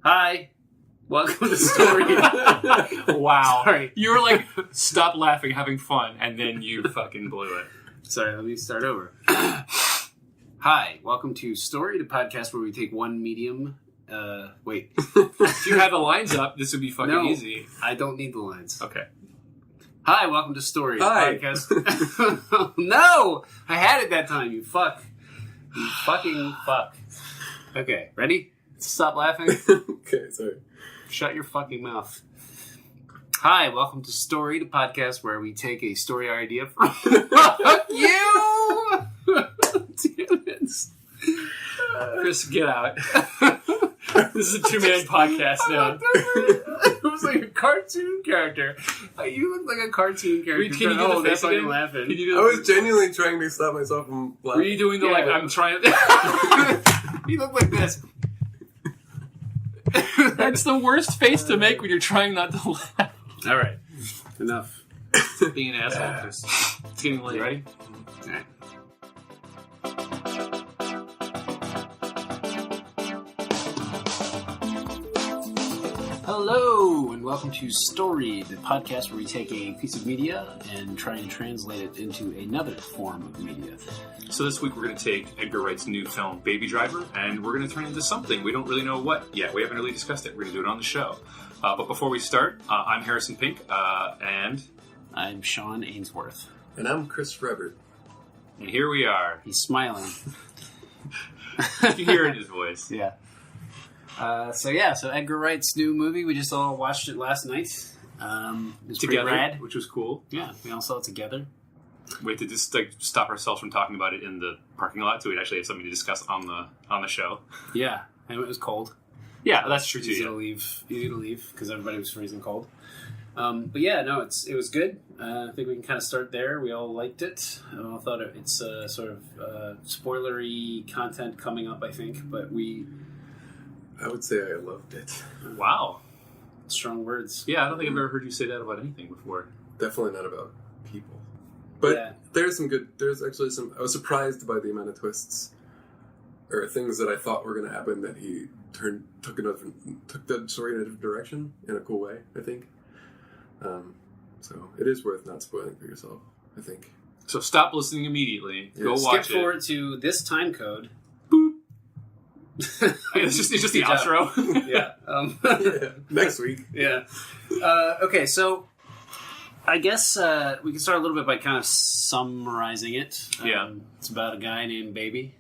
Hi, welcome to Storied. Wow. Sorry. You were like, stop laughing, having fun, and then you fucking blew it. Sorry, let me start over. Hi, welcome to Storied, a podcast where we take one medium. Wait. If you had the lines up, this would be fucking easy. I don't need the lines. Okay. Hi, welcome to Storied, Hi. podcast. No! I had it that time, you fuck. You fucking fuck. Okay, ready? Stop laughing. Okay, sorry. Shut your fucking mouth. Hi, welcome to Storied, a podcast where we take a story idea from... Fuck you! Damn it. Chris, get out. This is a two-man podcast now. It was like a cartoon character. You look like a cartoon character. Can you do the face fucking again? laughing. Can you do I was genuinely trying to stop myself from laughing. Were you doing the, Yeah. I'm trying... You look like this. That's the worst face to make when you're trying not to laugh. All right. Enough. Being an asshole, Chris. It's getting late. You ready? All right. Hello, and welcome to Storied, the podcast where we take a piece of media and try and translate it into another form of media. So this week we're going to take Edgar Wright's new film, Baby Driver, and we're going to turn it into something. We don't really know what yet. We haven't really discussed it. We're going to do it on the show. But before we start, I'm Harrison Pink, and I'm Sean Ainsworth. And I'm Chris Rebbert. here we are. He's smiling. You can hear it in his voice. Yeah. So Edgar Wright's new movie, we just all watched it last night. It was pretty Together, rad. which was cool. Yeah, we all saw it together. We had to just stop ourselves from talking about it in the parking lot, so we'd actually have something to discuss on the show. Yeah, and it was cold. Yeah, that's true too. Easy Yeah. to leave because everybody was freezing cold. But yeah, no, it was good. I think we can kind of start there. We all liked it. I all thought it's sort of spoilery content coming up, I think, but I would say I loved it. Wow. strong words. Yeah, I don't think I've ever heard you say that about anything before. Definitely not about people. But Yeah. there's actually some... I was surprised by the amount of twists or things that I thought were going to happen that he took the story in a different direction in a cool way, I think. So it is worth not spoiling for yourself, I think. So stop listening immediately. Yeah. Go Skip watch forward to this time code. It's just the Good job. outro. Yeah. Yeah. Next week. Yeah. Okay, so I guess we can start a little bit by kind of summarizing it. Yeah. It's about a guy named Baby,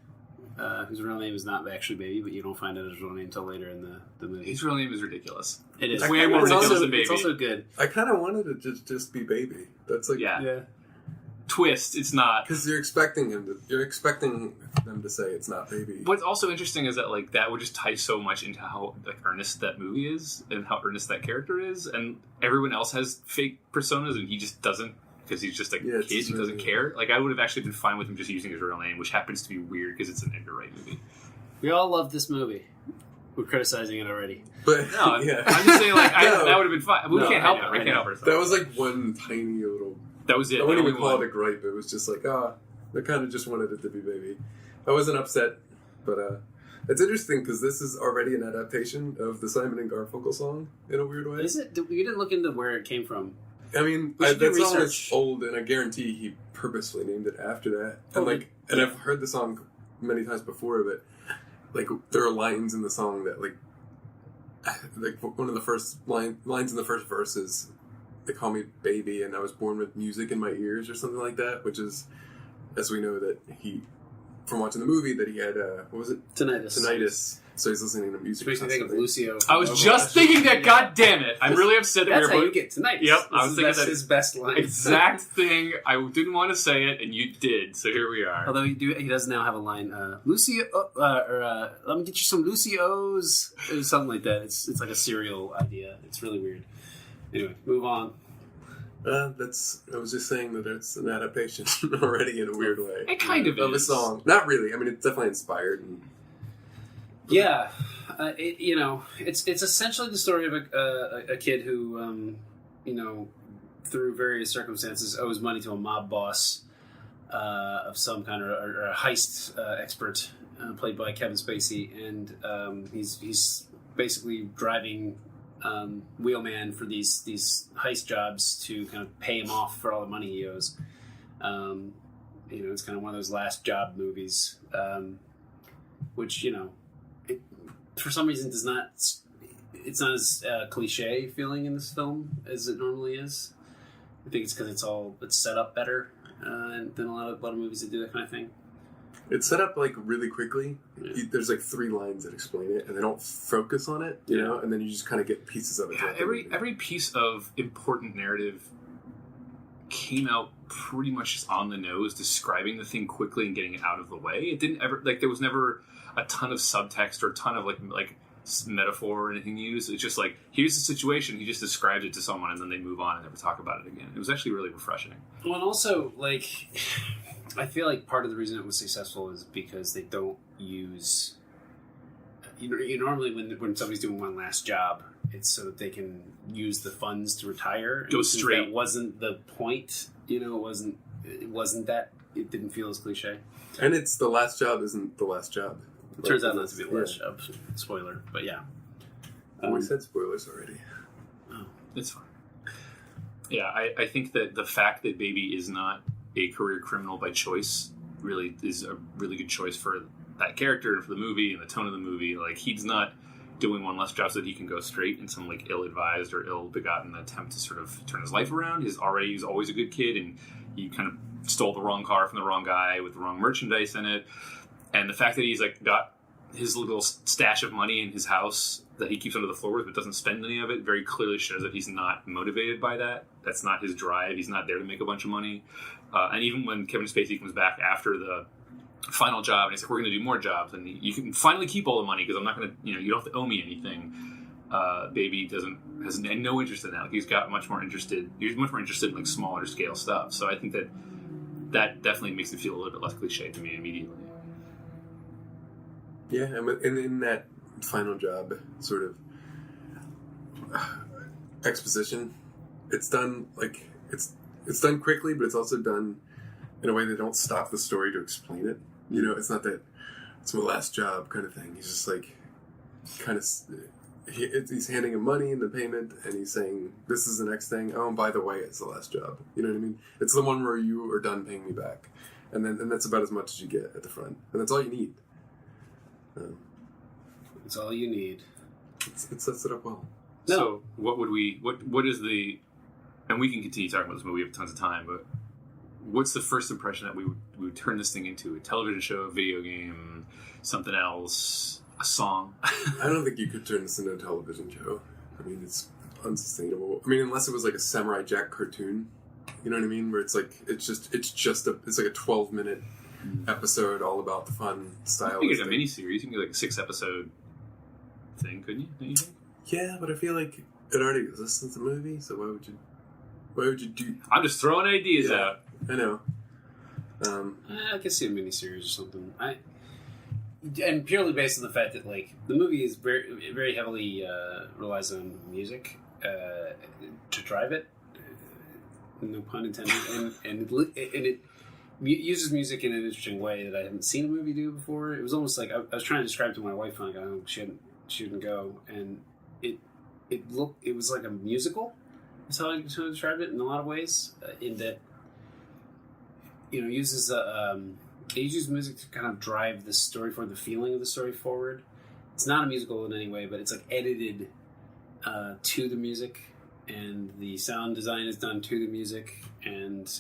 whose real name is not actually Baby, but you don't find out his real name until later in the movie. His real name is ridiculous. It is. It's way more It's ridiculous also- than Baby. It's also good. I kind of wanted it to just be Baby. That's like... Yeah. Twist, it's not. Because you're expecting them to say it's not Baby. What's also interesting is that like that would just tie so much into how like earnest that movie is and how earnest that character is, and everyone else has fake personas and he just doesn't because he's just a Yeah, it's kid just and doesn't really- care. Like I would have actually been fine with him just using his real name, which happens to be weird because it's an Edgar Wright movie. We all love this movie. We're criticizing it already. But No, yeah. I'm just saying like No. that would have been fine. We No, can't I help know, it. We I can't know. help ourselves. That was like one tiny little... That was it. I wouldn't the even only call one. it a gripe. It was just like, I kind of just wanted it to be Baby. I wasn't upset, but it's interesting because this is already an adaptation of the Simon and Garfunkel song in a weird way. Is it? You didn't look into where it came from. I mean, We should do that song is research. old, and I guarantee he purposely named it after that. And Oh, and I've heard the song many times before, but like there are lines in the song that like one of the first lines in the first verse is, "They call me baby, and I was born with music in my ears," or something like that. Which is, as we know, that he, from watching the movie, that he had what was it? Tinnitus. So he's listening to music. Which makes me think of constantly. Lucio. I was just thinking that. Yeah. God damn it! I'm really upset that That's we how were you get tonight. Yep, I was thinking that's that- his best line. exact thing. I didn't want to say it, and you did. So here we are. Although he does now have a line, Lucio, let me get you some Lucios, or something like that. It's like a cereal idea. It's really weird. Anyway, move on. I was just saying that it's an adaptation already in a weird way. It kind of Of a is. song. Not really. I mean, it's definitely inspired. And Yeah, it's essentially the story of a kid who, through various circumstances, owes money to a mob boss of some kind, or a heist expert played by Kevin Spacey, and he's basically driving wheelman for these heist jobs to kind of pay him off for all the money he owes. It's kind of one of those last job movies, which for some reason it's not as cliche feeling in this film as it normally is. I think it's because it's set up better than a lot of movies that do that kind of thing. It's set up like really quickly. Yeah. There's like 3 lines that explain it, and they don't focus on it, you know. And then you just kind of get pieces of it. Yeah, every piece of important narrative came out pretty much just on the nose, describing the thing quickly and getting it out of the way. It didn't ever there was never a ton of subtext or a ton of like metaphor or anything used. It's just like, here's the situation. He just describes it to someone, and then they move on and never talk about it again. It was actually really refreshing. Well, and also like, I feel like part of the reason it was successful is because they don't use. You normally when somebody's doing one last job, it's so that they can use the funds to retire. Go straight. That wasn't the point. It wasn't that. It didn't feel as cliche. And it's the last job isn't the last job. It turns out not to be the last job. Spoiler, but yeah. We said spoilers already. Oh, it's fine. Yeah, I think that the fact that Baby is not a career criminal by choice really is a really good choice for that character and for the movie and the tone of the movie. Like, he's not doing one less job so that he can go straight in some like ill-advised or ill-begotten attempt to sort of turn his life around. He's always a good kid, and he kind of stole the wrong car from the wrong guy with the wrong merchandise in it. And the fact that he's like got his little stash of money in his house that he keeps under the floor with but doesn't spend any of it very clearly shows that he's not motivated by that. That's not his drive. He's not there to make a bunch of money. And even when Kevin Spacey comes back after the final job and he's like, we're going to do more jobs and you can finally keep all the money because I'm not going to, you don't have to owe me anything. Baby has no interest in that. Like, he's much more interested in like smaller scale stuff. So I think that definitely makes it feel a little bit less cliche to me immediately. Yeah, and in that final job sort of exposition, it's done like it's done quickly, but it's also done in a way that don't stop the story to explain it. It's not that it's my last job kind of thing. He's just like kind of he's handing him money in the payment, and he's saying, "This is the next thing. Oh, and by the way, it's the last job." You know what I mean? It's the one where you are done paying me back, and that's about as much as you get at the front, and that's all you need. It's all you need. It sets it up well. No. So what is the, and we can continue talking about this movie, we have tons of time, but what's the first impression that we would turn this thing into? A television show, a video game, something else, a song? I don't think you could turn this into a television show. I mean, it's unsustainable. I mean, unless it was like a Samurai Jack cartoon. You know what I mean? Where it's like it's like a 12-minute episode all about the fun style. You could get a miniseries. You can get like a 6-episode thing, couldn't you? Don't you think? Yeah, but I feel like it already exists as a movie, so why would you do? I'm just throwing ideas out. I know. I can see a miniseries or something. And purely based on the fact that like the movie is very very heavily relies on music to drive it. No pun intended. and it uses music in an interesting way that I haven't seen a movie do before. It was almost like I was trying to describe to my wife, and I go, she didn't go, and it was like a musical. That's how I described it in a lot of ways. In that, it uses music to kind of drive the story forward, the feeling of the story forward. It's not a musical in any way, but it's like edited to the music, and the sound design is done to the music, and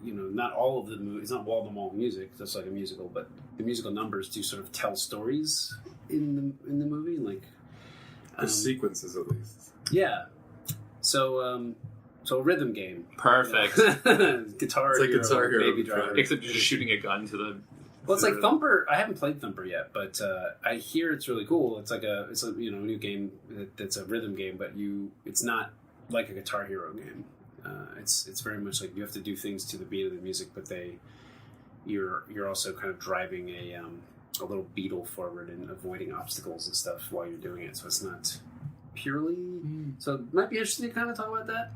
not all of the movie. It's not wall-to-wall music, just like a musical, but the musical numbers do sort of tell stories in the movie, like the sequences at least. Yeah. So a rhythm game. Perfect. Guitar it's like Hero, Guitar Hero, Baby Driver. Except you're just shooting a gun to the. Well, it's like Thumper. I haven't played Thumper yet, but I hear it's really cool. It's a new game that's a rhythm game, but it's not like a Guitar Hero game. It's very much like you have to do things to the beat of the music, but you're also kind of driving a little beetle forward and avoiding obstacles and stuff while you're doing it. So it's not purely. So it might be interesting to kind of talk about that,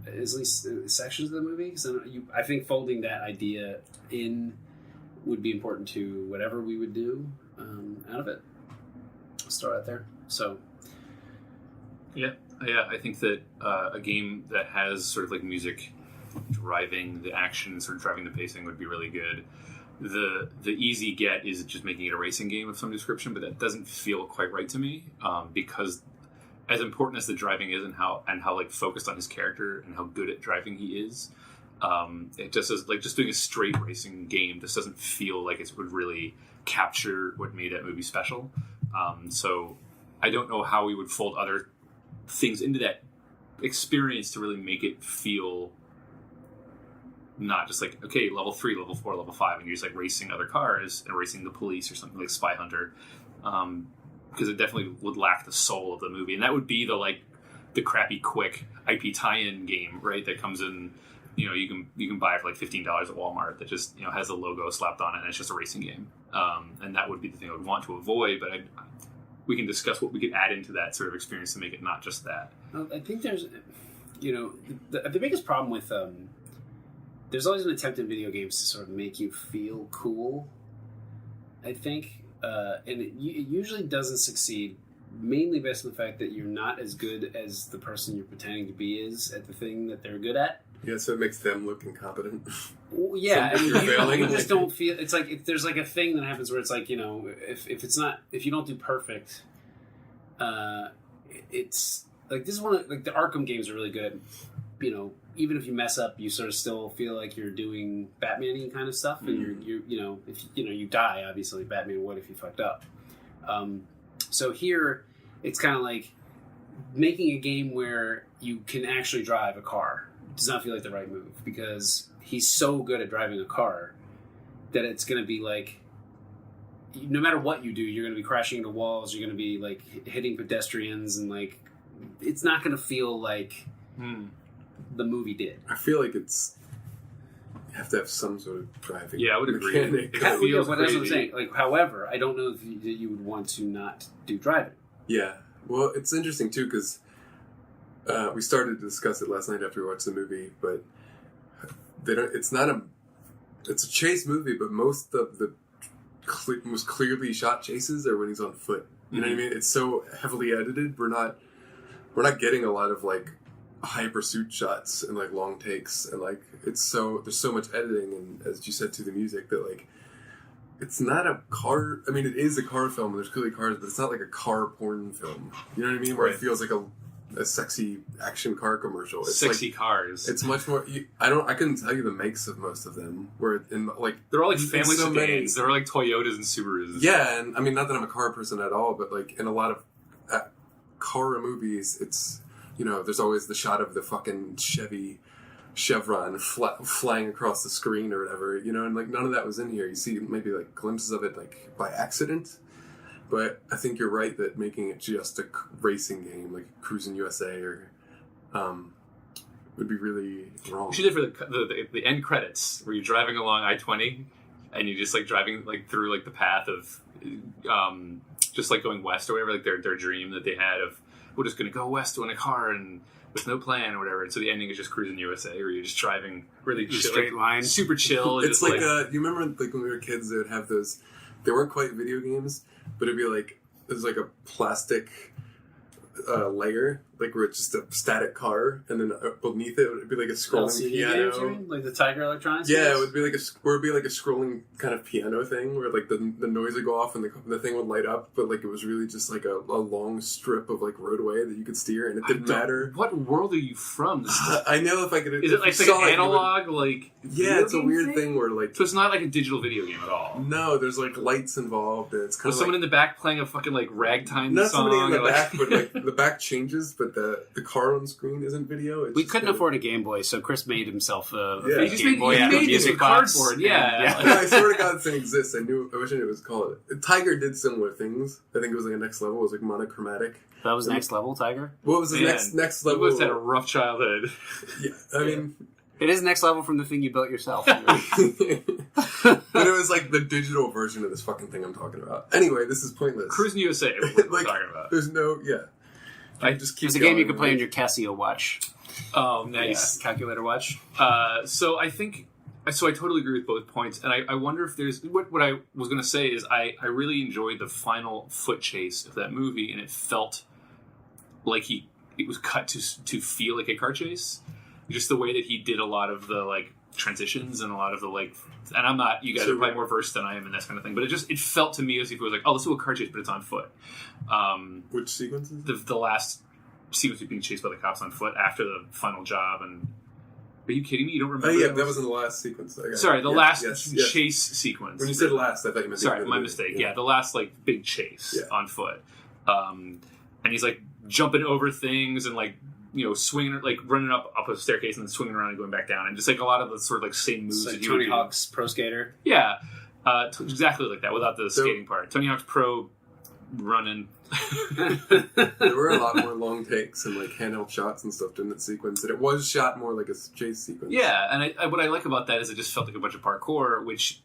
at least sections of the movie, because I think folding that idea in would be important to whatever we would do out of it. Just throw it out there. So, yeah. I think that a game that has sort of like music driving the action, sort of driving the pacing, would be really good. The easy get is just making it a racing game of some description, but that doesn't feel quite right to me, because as important as the driving is, and how like focused on his character and how good at driving he is, it just is like just doing a straight racing game just doesn't feel like it would really capture what made that movie special. So I don't know how we would fold other things into that experience to really make it feel not just like, okay, level 3, level 4, level 5, and you're just like racing other cars and racing the police or something like Spy Hunter, because it definitely would lack the soul of the movie. And that would be the crappy quick IP tie-in game, right, that comes in, you can buy it for like $15 at Walmart that just has a logo slapped on it and it's just a racing game, and that would be the thing I would want to avoid. But we can discuss what we could add into that sort of experience to make it not just that. I think there's, the biggest problem with, there's always an attempt in video games to sort of make you feel cool, I think, and it usually doesn't succeed, mainly based on the fact that you're not as good as the person you're pretending to be is at the thing that they're good at. Yeah, so it makes them look incompetent. Well, yeah, so you just don't feel. It's like if there's like a thing that happens where it's like if you don't do perfect, it's like this is one of the Arkham games are really good at, even if you mess up, you sort of still feel like you're doing Batman-y kind of stuff, and if you die, obviously Batman would if you fucked up. So here, it's kind of like making a game where you can actually drive a car does not feel like the right move, because he's so good at driving a car that it's going to be like, no matter what you do, you're going to be crashing into walls, you're going to be like hitting pedestrians, and like it's not going to feel like the movie did. I feel like you have to have some sort of driving. Yeah, I would agree. But that's what I'm saying. Like, however, I don't know if you would want to not do driving. Yeah, well, it's interesting too, because we started to discuss it last night after we watched the movie, but it's a chase movie, but most of the most clearly shot chases are when he's on foot. You know what I mean? It's so heavily edited. We're not getting a lot of like high pursuit shots and like long takes, and like there's so much editing, and as you said, to the music, that like it's not a car. I mean, it is a car film. There's clearly cars, but it's not like a car porn film. You know what I mean? Where it feels like a sexy action car commercial. It's sexy like, cars. It's much more. I couldn't tell you the makes of most of them. Where in like they're all like family sedans. They're like Toyotas and Subarus. Yeah, and I mean, not that I'm a car person at all, but like in a lot of car movies, it's there's always the shot of the fucking Chevy Chevron flying across the screen or whatever, and like none of that was in here. You see maybe like glimpses of it like by accident. But I think you're right that making it just a racing game, like Cruising USA, or would be really wrong. You should do it for the end credits, where you're driving along I-20, and you're just like driving like through like the path of just like going west or whatever, like their dream that they had of, we're just going to go west in a car and with no plan or whatever. And so the ending is just Cruising USA, where you're just driving really chill, straight line, super chill. It's like you remember like when we were kids, they would have those. They weren't quite video games, but it'd be like there's like a plastic layer, like where it's just a static car, and then beneath it would be like a scrolling LCD piano, games, like the Tiger Electronics. Yeah, games? it would be like a scrolling kind of piano thing, where like the noise would go off and the thing would light up, but like it was really just like a long strip of like roadway that you could steer, and it didn't matter. What world are you from? I know if I could. Is it like an analog Yeah, it's a weird thing where like. So it's not like a digital video game at all. No, there's like lights involved, and it's kind of someone in the back playing a fucking like ragtime not song. Not somebody in the back, but like the back changes, but the car on screen isn't video. We couldn't afford a Game Boy, so Chris made himself a Game Boy out of music box. Cardboard. Yeah. I swear to God, this thing exists. I wish I knew what it was called. Tiger did similar things. I think it was like a next level. It was like monochromatic. That was next level, Tiger? What was the next level? You must have had a rough childhood. Yeah, I mean... It is next level from the thing you built yourself. But it was like the digital version of this fucking thing I'm talking about. Anyway, this is pointless. Cruising USA, what we're talking about. There's no... Yeah. I just keep It's a game you can play on your Casio watch. Oh, nice. Yeah, calculator watch. So I think So I totally agree with both points, and I wonder if there's what I was going to say is I really enjoyed the final foot chase of that movie, and it felt like it was cut to feel like a car chase, just the way that he did a lot of the like transitions and a lot of the like. And I'm not, you guys are probably more versed than I am in that kind of thing, but it felt to me as if it was like, oh, let's do a car chase, but it's on foot. Which sequences? The last sequence of being chased by the cops on foot after the final job. And are you kidding me? You don't remember? Oh yeah, that was in the last sequence. Sorry, the last chase sequence. When you said last, I thought you meant. Sorry, my mistake. Yeah, the last like big chase on foot. And he's like jumping over things and like, you know, swinging, like running up a staircase and then swinging around and going back down, and just like a lot of the sort of like same moves. Like that Tony Hawk's Pro Skater. Yeah, exactly like that without the skating part. Tony Hawk's Pro running. There were a lot more long takes and like handheld shots and stuff during that sequence, and it was shot more like a chase sequence. Yeah, and what I like about that is it just felt like a bunch of parkour, which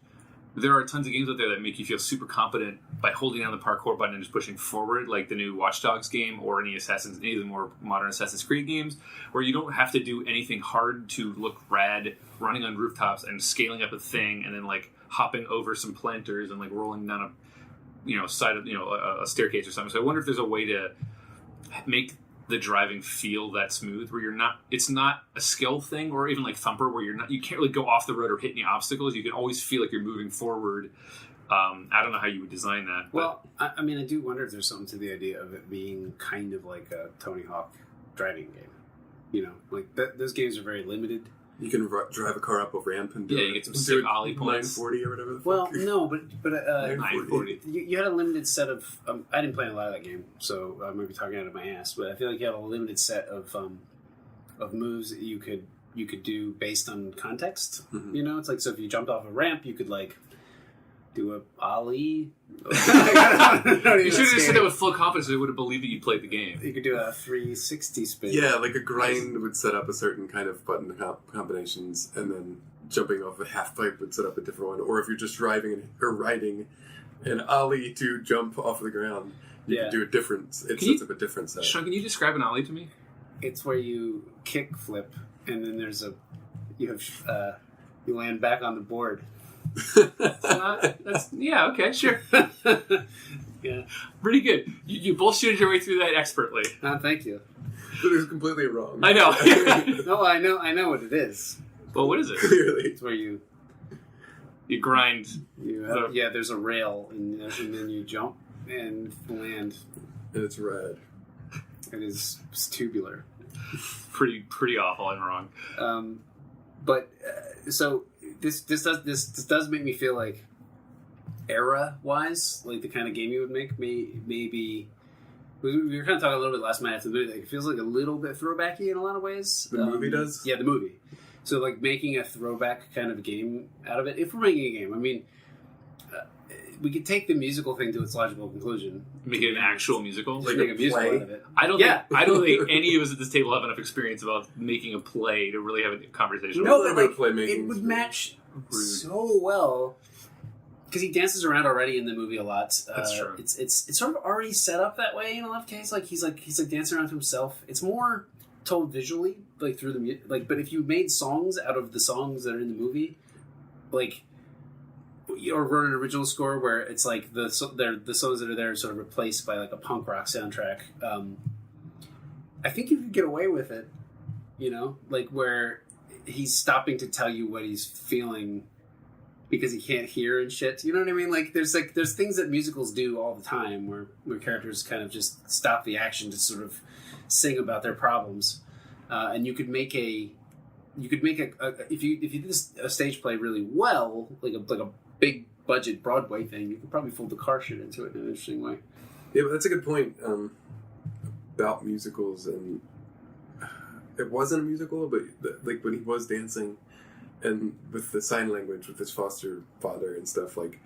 there are tons of games out there that make you feel super competent by holding down the parkour button and just pushing forward, like the new Watch Dogs game or any of the more modern Assassin's Creed games, where you don't have to do anything hard to look rad, running on rooftops and scaling up a thing and then like hopping over some planters and like rolling down a staircase or something. So I wonder if there's a way to make the driving feel that smooth, where it's not a skill thing, or even like Thumper, where you can't really go off the road or hit any obstacles. You can always feel like you're moving forward. I don't know how you would design that. Well, I mean, I do wonder if there's something to the idea of it being kind of like a Tony Hawk driving game. You know, like those games are very limited. You can drive a car up a ramp and you get some sick ollie points. 940 or whatever the fuck. Well, no, but 940. You had a limited set of. I didn't play a lot of that game, so I might be talking out of my ass. But I feel like you had a limited set of moves that you could do based on context. Mm-hmm. You know, it's like, so if you jumped off a ramp, you could like do a ollie. You should have just said that with full confidence. They would have believed that you played the game. You could do a 360 spin. Yeah, like a grind would set up a certain kind of button combinations, and then jumping off a half pipe would set up a different one. Or if you're just riding an ollie to jump off the ground, you could do a different. It sets up a different set. Sean, can you describe an ollie to me? It's where you kick flip, and then you land back on the board. Okay, sure. Yeah, pretty good. You bullshitted your way through that expertly. Thank you. But it was completely wrong. I know. No, I know what it is. Well, what is it? Clearly, it's where you grind. There's a rail, and then you jump and land. And it's red. It is tubular. Pretty awful. I'm wrong. So this does make me feel like era wise, like the kind of game you would make. Maybe we were kind of talking a little bit last night after the movie. Like, it feels like a little bit throwbacky in a lot of ways. The movie does. Yeah, the movie. So like making a throwback kind of game out of it. If we're making a game, I mean, we could take the musical thing to its logical conclusion. Make it an actual musical? Like make a musical out of it. I don't think any of us at this table have enough experience about making a play to really have a conversation. No, but like, it would match so well. Because he dances around already in the movie a lot. That's true. It's sort of already set up that way in a lot of cases. Like he's dancing around to himself. It's more told visually, like through the like. But if you made songs out of the songs that are in the movie, like, or wrote an original score where it's like the songs that are there are sort of replaced by like a punk rock soundtrack. I think you could get away with it. You know, like where he's stopping to tell you what he's feeling because he can't hear and shit. You know what I mean? Like there's things that musicals do all the time where characters kind of just stop the action to sort of sing about their problems. And you could make a if you did a stage play really well, like a big budget Broadway thing, you could probably fold the car shit into it in an interesting way. Yeah, but that's a good point about musicals. And it wasn't a musical, but like when he was dancing and with the sign language with his foster father and stuff, like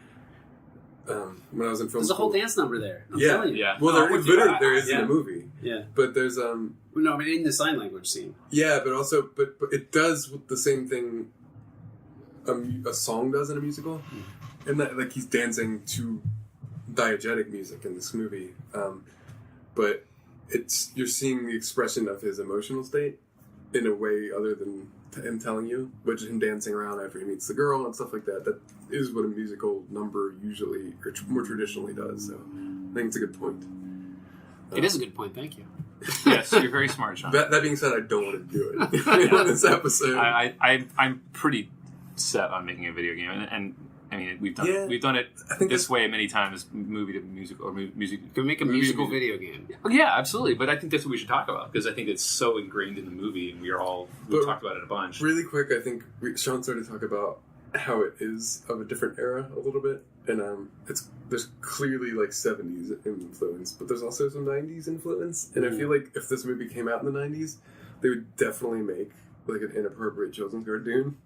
when I was in film there's a whole dance number there. I'm telling you. Yeah. Well, there is in the movie. Yeah. But there's no, I mean in the sign language scene. Yeah, but also but it does the same thing a song does in a musical. And that, like, he's dancing to diegetic music in this movie. But you're seeing the expression of his emotional state. in a way other than him telling you, which is him dancing around after he meets the girl and stuff like that. That is what a musical number usually, or more traditionally does. So I think it's a good point. It is a good point. Thank you. Yes, you're very smart, Sean. That being said, I don't want to do it in this episode. I'm pretty set on making a video game, and I mean we've done it this way many times, movie to music or music. You can make a musical video game. Yeah, absolutely. But I think that's what we should talk about because I think it's so ingrained in the movie, and we've talked about it a bunch. Really quick, I think Sean started to talk about how it is of a different era a little bit, and there's clearly like 70s influence, but there's also some 90s influence, and I feel like if this movie came out in the 90s, they would definitely make like an inappropriate children's cartoon.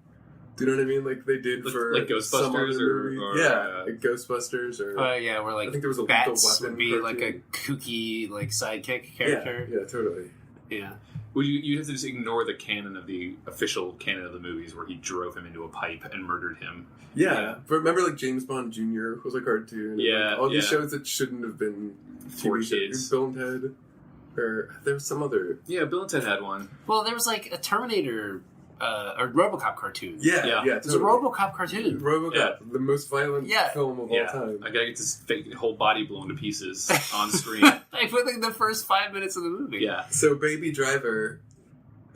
Do you know what I mean? Like they did for like Ghostbusters or like Ghostbusters or where like I think there was a Bats Lethal would be Weapon like a kooky like sidekick character. Yeah, totally. Yeah. Well, you have to just ignore the canon of the official canon of the movies where he drove him into a pipe and murdered him. Yeah. But remember like James Bond Jr. was a cartoon. Yeah. Like, all these shows that shouldn't have been for TV kids. shows. Bill and Ted. Or there was some other. Yeah, Bill and Ted had one. Well, there was like a Terminator or RoboCop cartoon. Yeah. Totally. It was a RoboCop cartoon. RoboCop, the most violent film of all time. I gotta get this fake whole body blown to pieces on screen. Like within the first 5 minutes of the movie. Yeah. So Baby Driver,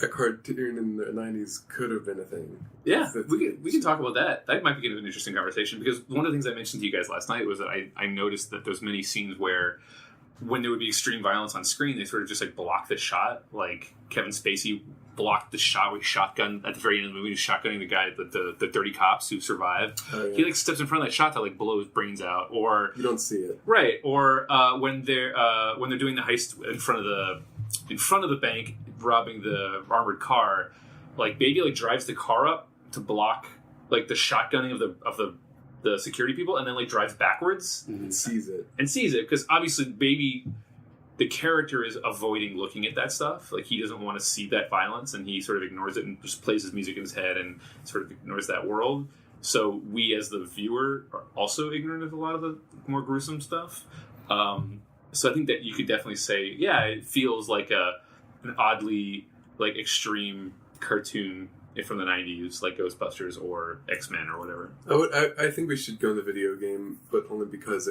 a cartoon in the 90s, could have been a thing. Yeah, we can talk about that. That might be an interesting conversation because one of the things I mentioned to you guys last night was that I noticed that there's many scenes where when there would be extreme violence on screen, they sort of just like block the shot. Like Kevin Spacey blocked the shot with shotgun at the very end of the movie. He's shotgunning the guy, the dirty cops who survived. Oh, yeah. He like steps in front of that shot to like blow his brains out, or You don't see it. right, or when they're doing the heist in front of the bank, robbing the armored car. Like Baby like drives the car up to block like the shotgunning of the security people, and then like drives backwards And sees it. because obviously Baby, the character is avoiding looking at that stuff. Like he doesn't want to see that violence, and he sort of ignores it and just plays his music in his head and sort of ignores that world. So we as the viewer are also ignorant of a lot of the more gruesome stuff. So I think that you could definitely say, yeah, it feels like an oddly like extreme cartoon from the 90s, like Ghostbusters or X-Men or whatever. I think we should go in the video game, but only because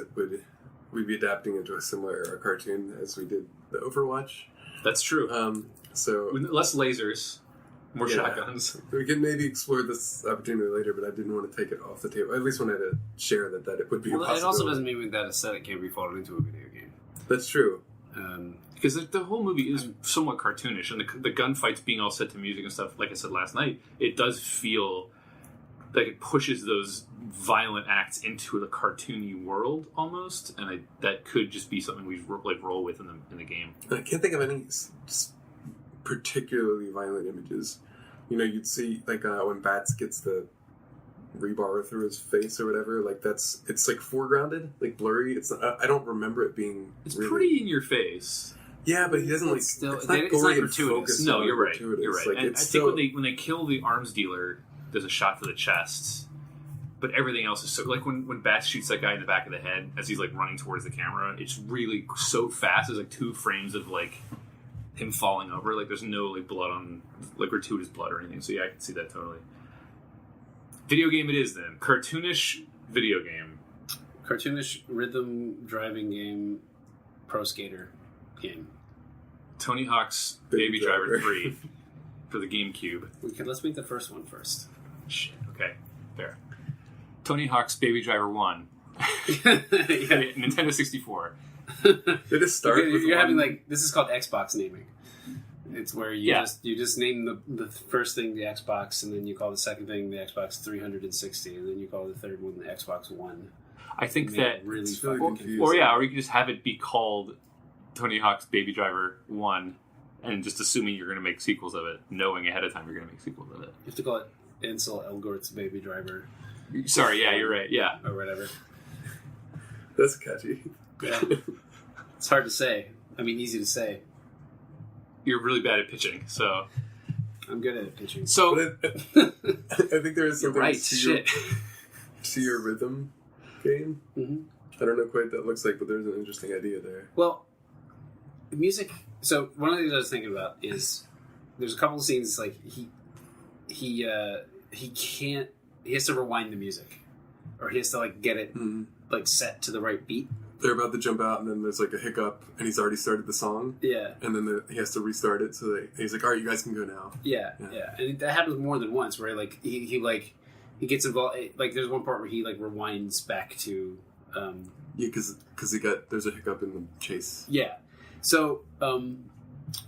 we'd be adapting into a similar cartoon as we did the Overwatch. That's true. So With less lasers, more shotguns. We can maybe explore this opportunity later, but I didn't want to take it off the table. At least wanted to share that it would be a possibility. It also doesn't mean that aesthetic can't be folded into a video game. That's true. Because the whole movie is somewhat cartoonish, and the gunfights being all set to music and stuff, like I said last night, it does feel like it pushes those violent acts into the cartoony world almost, and that could just be something we like roll with in the game. I can't think of any particularly violent images. You know, you'd see like when Bats gets the rebar through his face or whatever. Like it's like foregrounded, like blurry. It's I don't remember it being. It's really... pretty in your face. Yeah, but he doesn't like. It's not gory and gratuitous. focused. No, you're right. Gratuitous. You're right. Like, and I it's think when they kill the arms dealer, there's a shot to the chest, but everything else is so like when Bats shoots that guy in the back of the head as he's like running towards the camera. It's really so fast. There's like 2 frames of like him falling over. Like there's no like blood on like gratuitous blood or anything. So yeah, I can see that totally. Video game it is then. Cartoonish video game. Cartoonish rhythm driving game, pro skater game. Tony Hawk's Baby Driver 3 for the GameCube. Let's make the first one first. Shit. Okay. Fair. Tony Hawk's Baby Driver 1. Nintendo 64. It just started with You're having like this is called Xbox naming. It's where you just name the first thing the Xbox, and then you call the second thing the Xbox 360, and then you call the third one the Xbox One. I think that really confusing. or you could just have it be called Tony Hawk's Baby Driver 1 and just assuming you're going to make sequels of it, knowing ahead of time you're going to make sequels of it. You have to call it Ansel Elgort's Baby Driver. Sorry, yeah, you're right, yeah. Or whatever. That's catchy. Yeah. It's hard to say. I mean, easy to say. You're really bad at pitching, so... I'm good at pitching. So... I think there is something right, to your rhythm game. Mm-hmm. I don't know quite what that looks like, but there's an interesting idea there. Well, music... So, one of the things I was thinking about is there's a couple of scenes like he has to rewind the music, or he has to like get it like set to the right beat. They're about to jump out, and then there's like a hiccup, and he's already started the song. Yeah. And then he has to restart it, so he's like, "All right, you guys can go now." Yeah. And that happens more than once, where like he gets involved. Like there's one part where he like rewinds back to. Because there's a hiccup in the chase. Yeah. So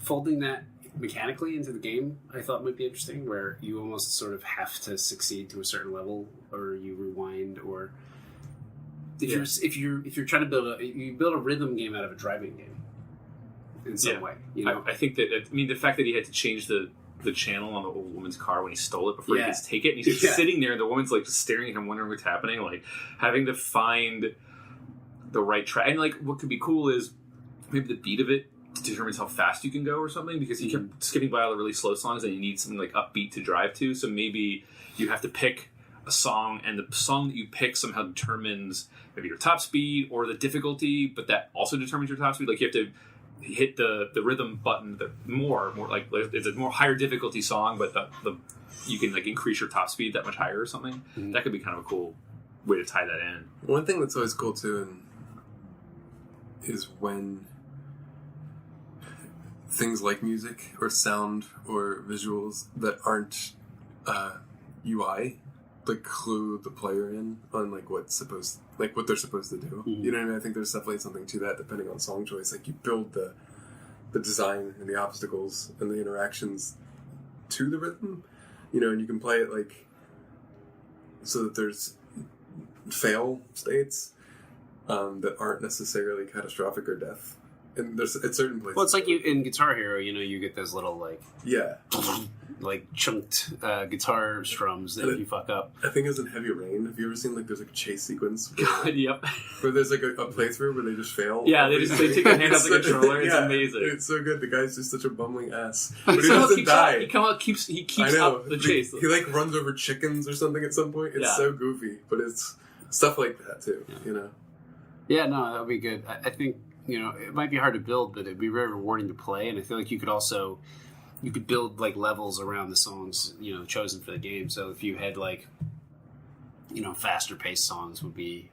folding that mechanically into the game, I thought might be interesting, where you almost sort of have to succeed to a certain level, or you rewind, or. If you're trying to build a rhythm game out of a driving game in some way, you know? I think that the fact that he had to change the channel on the old woman's car when he stole it before he could take it, and he's just sitting there, and the woman's like just staring at him, wondering what's happening, like having to find the right track. And like what could be cool is maybe the beat of it determines how fast you can go or something, because he kept skipping by all the really slow songs, and you need something like upbeat to drive to. So maybe you have to pick a song, and the song that you pick somehow determines maybe your top speed or the difficulty, but that also determines your top speed. Like you have to hit the rhythm button more like it's a more higher difficulty song, but the you can like increase your top speed that much higher or something. That could be kind of a cool way to tie that in. One thing that's always cool too is when things like music or sound or visuals that aren't UI like clue the player in on like what they're supposed to do. You know what I mean? I think there's definitely something to that depending on song choice. Like you build the design and the obstacles and the interactions to the rhythm, you know, and you can play it like so that there's fail states that aren't necessarily catastrophic or death. And there's at certain places. Well, it's like you in Guitar Hero, you know, you get those little like like chunked guitar strums that if you fuck up. I think it was in Heavy Rain. Have you ever seen like there's like a chase sequence? Yep. Where there's like a playthrough where they just fail. Yeah, they take their hand off the controller. It's amazing. It's so good. The guy's just such a bumbling ass. But he doesn't die. He keeps up the chase. He like runs over chickens or something at some point. It's so goofy, but it's stuff like that too. You know. Yeah, no, that would be good. I think. You know, it might be hard to build, but it'd be very rewarding to play. And I feel like you could build like levels around the songs, you know, chosen for the game. So if you had like, you know, faster paced songs would be,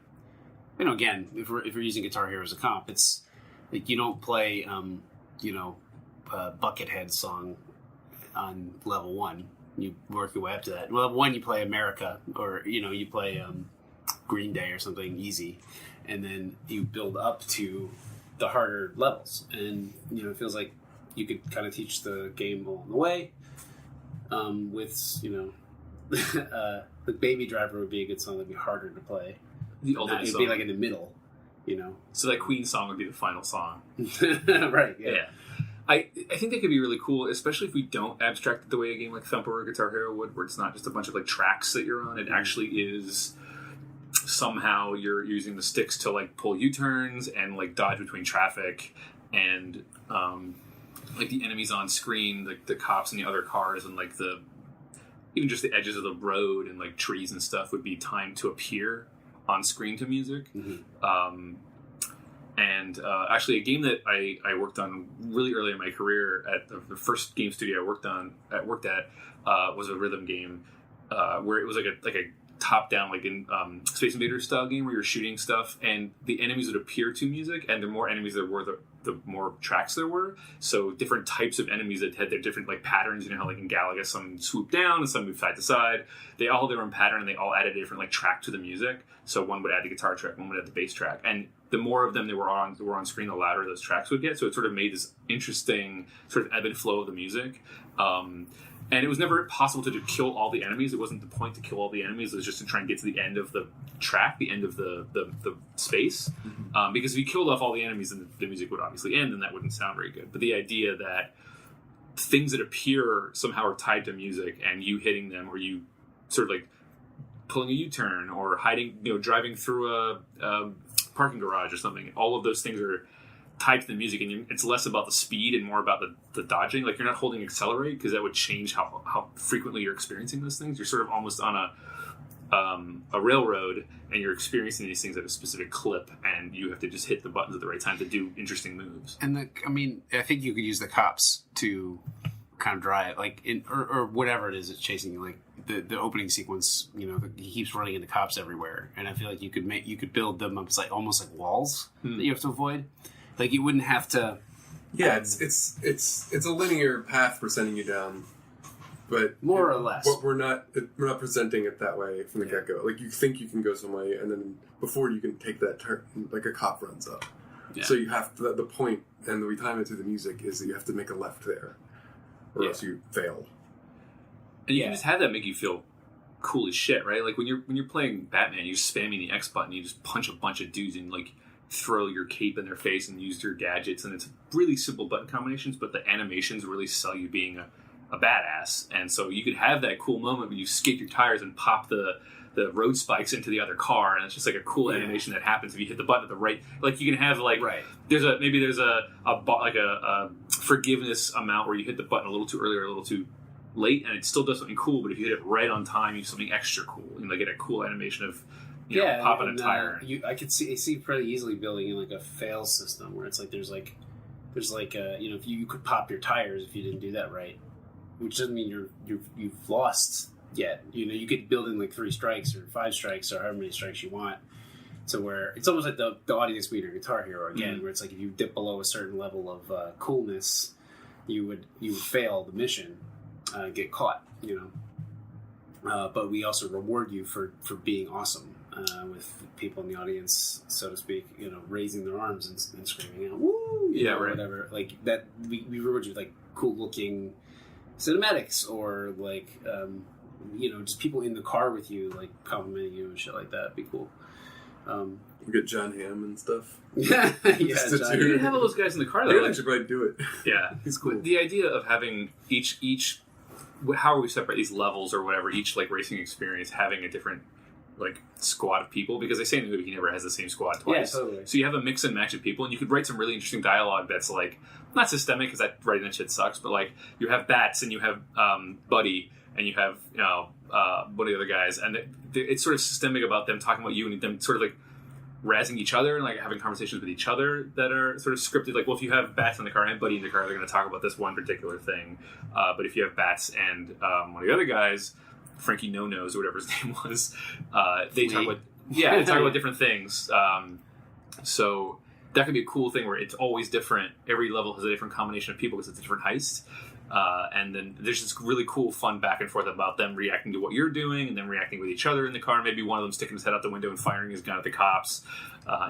you know, again, if we're using Guitar Hero as a comp, it's like you don't play, you know, Buckethead song on level 1. You work your way up to that. Level 1, you play America, or you know, you play Green Day or something easy, and then you build up to the harder levels, and you know it feels like you could kind of teach the game along the way. With you know, the Baby Driver would be a good song that'd be harder to play. The ultimate it'd song. be like in the middle, you know. So that Queen song would be the final song, right? Yeah. I think that could be really cool, especially if we don't abstract it the way a game like Thumper or Guitar Hero would, where it's not just a bunch of like tracks that you're on. It actually is. Somehow you're using the sticks to like pull U-turns and like dodge between traffic, and like the enemies on screen, like the cops and the other cars, and like even just the edges of the road and like trees and stuff would be timed to appear on screen to music. And actually a game that I worked on really early in my career at the first game studio I worked at was a rhythm game where it was like a top-down, like in Space Invaders style game where you're shooting stuff, and the enemies would appear to music, and the more enemies there were, the more tracks there were. So different types of enemies that had their different like patterns. You know how like in Galaga some swoop down and some move side to side. They all had their own pattern, and they all added a different like track to the music. So one would add the guitar track, one would add the bass track, and the more of them were on screen, the louder those tracks would get. So it sort of made this interesting sort of ebb and flow of the music. And it was never possible to kill all the enemies. It wasn't the point to kill all the enemies. It was just to try and get to the end of the track, the end of the space. Because if you killed off all the enemies, then the music would obviously end, and that wouldn't sound very good. But the idea that things that appear somehow are tied to music, and you hitting them, or you sort of like pulling a U-turn, or hiding, you know, driving through a parking garage or something, all of those things are tied to the music, and it's less about the speed and more about the dodging. Like you're not holding accelerate, because that would change how frequently you're experiencing those things. You're sort of almost on a railroad, and you're experiencing these things at a specific clip, and you have to just hit the buttons at the right time to do interesting moves. And I think you could use the cops to kind of dry, like or whatever it is that's chasing you, like the opening sequence. You know, he keeps running into cops everywhere, and I feel like you could build them up as like almost like walls that you have to avoid. Like you wouldn't have to. Yeah, it's a linear path we're sending you down, but more or less. We're not presenting it that way from the get go. Like you think you can go some way, and then before you can take that turn, like a cop runs up. Yeah. So you have to, the point, and we time it to the music is that you have to make a left there, or else you fail. And you can just have that make you feel cool as shit, right? Like when you're playing Batman, you're spamming the X button, you just punch a bunch of dudes and like throw your cape in their face and use your gadgets, and it's really simple button combinations, but the animations really sell you being a badass. And so you could have that cool moment where you skate your tires and pop the road spikes into the other car, and it's just like a cool animation that happens if you hit the button at the right. Like you can have like there's a forgiveness amount where you hit the button a little too early or a little too late, and it still does something cool. But if you hit it right on time, you do something extra cool. You like get a cool animation of popping a tire. I could see pretty easily building in like a fail system where it's like there's if you could pop your tires if you didn't do that right, which doesn't mean you've lost yet. You could build in like 3 strikes or 5 strikes or however many strikes you want, to where it's almost like the audience speed or Guitar Hero again, where it's like if you dip below a certain level of coolness, you would fail the mission, get caught. But we also reward you for being awesome. With people in the audience, so to speak, raising their arms and screaming out, "Woo!" Whatever. Like that, we reward you with like cool looking cinematics, or like just people in the car with you, like complimenting you and shit like that. It'd be cool. We get John Hamm and stuff. You didn't have all those guys in the car though. I should probably do it. Yeah, it's cool. The idea of having each, how we separate these levels or whatever, each like racing experience having a different like squad of people, because they say in the movie he never has the same squad twice. Yeah, totally. So you have a mix and match of people, and you could write some really interesting dialogue that's like not systemic, because that writing that shit sucks, but like you have Bats and you have Buddy and you have one of the other guys, and it's sort of systemic about them talking about you and them sort of like razzing each other and like having conversations with each other that are sort of scripted. Like, well, if you have Bats in the car and Buddy in the car, they're going to talk about this one particular thing. But if you have Bats and one of the other guys, Frankie No Nose or whatever his name was, they talk about different things. So that could be a cool thing where it's always different. Every level has a different combination of people because it's a different heist. And then there's this really cool, fun back and forth about them reacting to what you're doing and then reacting with each other in the car. Maybe one of them sticking his head out the window and firing his gun at the cops.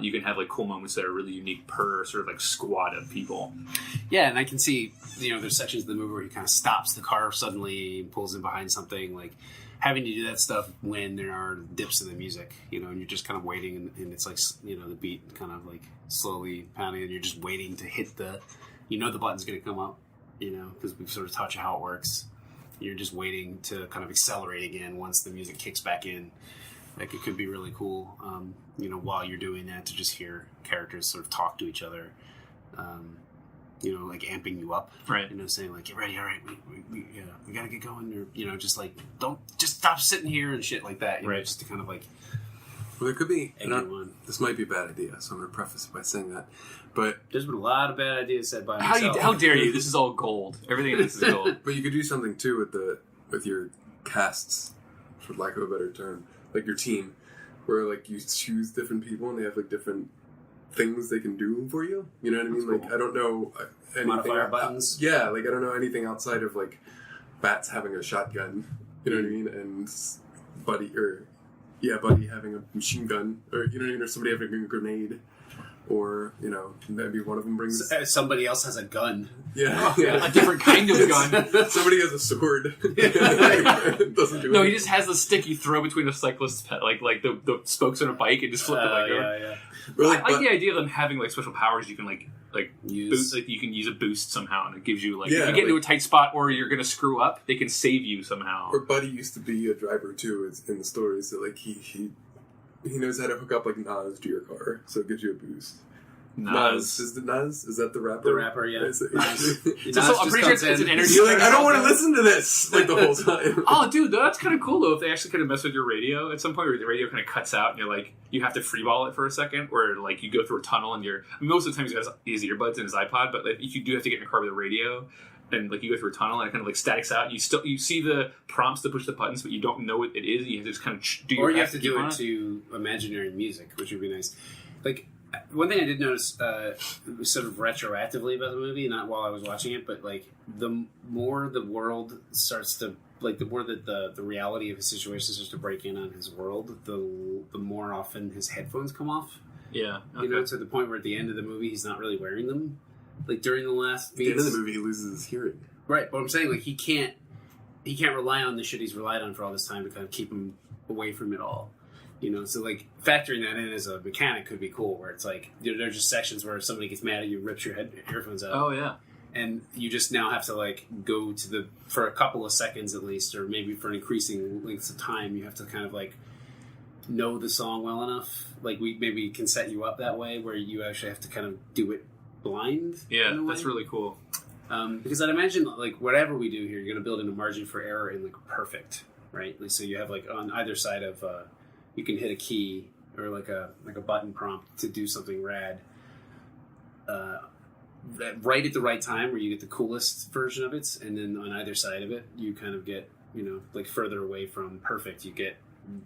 You can have like cool moments that are really unique per sort of like squad of people. Yeah, and I can see, there's sections of the movie where he kind of stops the car suddenly and pulls in behind something, like having to do that stuff when there are dips in the music, and you're just kind of waiting, and it's like, the beat kind of like slowly pounding, and you're just waiting to hit the button's going to come up, because we've sort of taught you how it works. You're just waiting to kind of accelerate again once the music kicks back in. Like, it could be really cool, while you're doing that, to just hear characters sort of talk to each other, like amping you up, right? Saying like, get ready, all right, we gotta get going, or just like, don't just stop sitting here and shit like that, right? Just to kind of like, well, there could be. This might be a bad idea, so I'm gonna preface it by saying that. But there's been a lot of bad ideas said by myself. How dare you? This is all gold. Everything in this is gold. But you could do something too with your casts, for lack of a better term, like your team, where like you choose different people and they have like different things they can do for you. You know what I mean? That's Like, cool. I don't know anything. Modifier buttons. Yeah, like I don't know anything outside of like Bats having a shotgun. You know what I mean? And Buddy having a machine gun, or you know what I mean, or somebody having a grenade. Or, maybe one of them brings... Somebody else has a gun. Yeah. A different kind of gun. Somebody has a sword. Doesn't do he just has the stick you throw between a cyclist's pet, like the spokes on a bike, and just flip the bike over. Yeah. I like the idea of them having like special powers you can like use. Boost, like you can use a boost somehow, and it gives you like if you get into a tight spot or you're gonna screw up, they can save you somehow. Or Buddy used to be a driver too, in the story, so like he knows how to hook up like Nas to your car, so it gives you a boost. Nas. Is that the rapper? The rapper, yeah. Nas. So I'm pretty sure it's an energy. You're like, I don't want to listen to this like the whole time. Oh, dude, that's kind of cool though. If they actually kind of mess with your radio at some point, where the radio kind of cuts out, and you're like, you have to freeball it for a second, or like you go through a tunnel, and most of the time he has earbuds in his iPod, but like, if you do have to get in your car with a radio, and like you go through a tunnel and it kind of like statics out. You see the prompts to push the buttons, but you don't know what it is. You have to just kind of do. Or you have to do it to imaginary music, which would be nice. Like one thing I did notice, sort of retroactively about the movie, not while I was watching it, but like the more the world starts to like, the more that the reality of his situation starts to break in on his world, the more often his headphones come off. Yeah, okay. You know, to the point where at the end of the movie he's not really wearing them. Like during the last at the end of the movie, he loses his hearing. Right, but I'm saying like he can't rely on the shit he's relied on for all this time to kind of keep him away from it all. You know, so like factoring that in as a mechanic could be cool. Where it's like there's just sections where if somebody gets mad at you, rips your earphones out. Oh yeah, and you just now have to like go to for a couple of seconds at least, or maybe for an increasing lengths of time, you have to kind of like know the song well enough. Like we maybe can set you up that way where you actually have to kind of do it blind. Yeah, that's really cool. Because I'd imagine like whatever we do here, you're going to build in a margin for error in like perfect, right? Like, so you have like on either side of you can hit a key or like a button prompt to do something rad. Right at the right time where you get the coolest version of it, and then on either side of it, you kind of get, you know, like further away from perfect, you get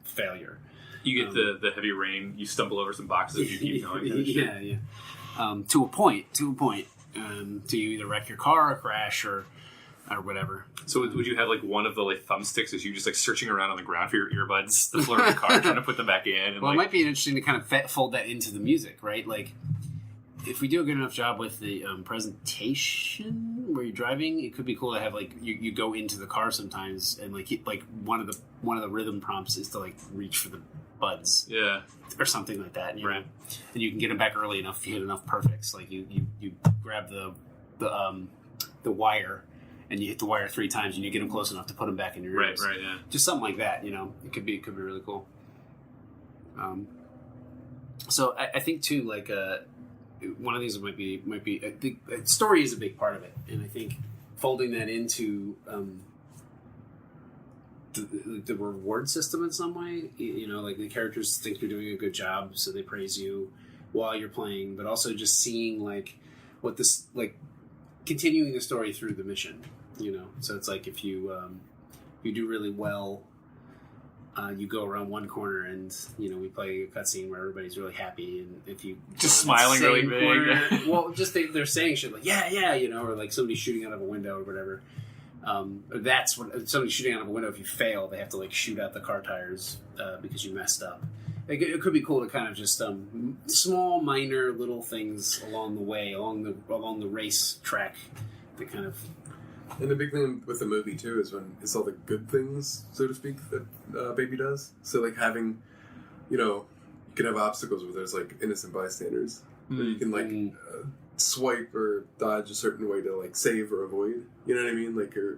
failure. You get the heavy rain. You stumble over some boxes. You keep going. Yeah. To a point. To you either wreck your car or crash or whatever. So would you have like one of the like thumbsticks as you just like searching around on the ground for your earbuds, the floor of the car, trying to put them back in? And well, it might be interesting to kind of fold that into the music, right? Like if we do a good enough job with the presentation where you're driving, it could be cool to have like you go into the car sometimes and like one of the rhythm prompts is to like reach for the buds, or something like that, right? And you can get them back early enough if you hit enough perfects. Like you grab the wire and you hit the wire 3 times and you get them close enough to put them back in your ears. Right, yeah. Just something like that, you know. It could be really cool. So I think too, like one of these might be. I think story is a big part of it, and I think folding that into the reward system in some way, you know, like the characters think you're doing a good job, so they praise you while you're playing, but also just seeing like what this like continuing the story through the mission, you know. So it's like if you do really well, you go around one corner and, you know, we play a cutscene where everybody's really happy, and if you just smiling really big, corner, well, just they're saying shit like yeah, you know, or like somebody shooting out of a window or whatever. That's what somebody shooting out of a window. If you fail, they have to like shoot out the car tires because you messed up. Like, it could be cool to kind of just small, minor, little things along the way, along the race track, that kind of. And the big thing with the movie too is when it's all the good things, so to speak, that Baby does. So like having, you know, you can have obstacles where there's like innocent bystanders, where you can like swipe or dodge a certain way to like save or avoid. You know what I mean? Like, I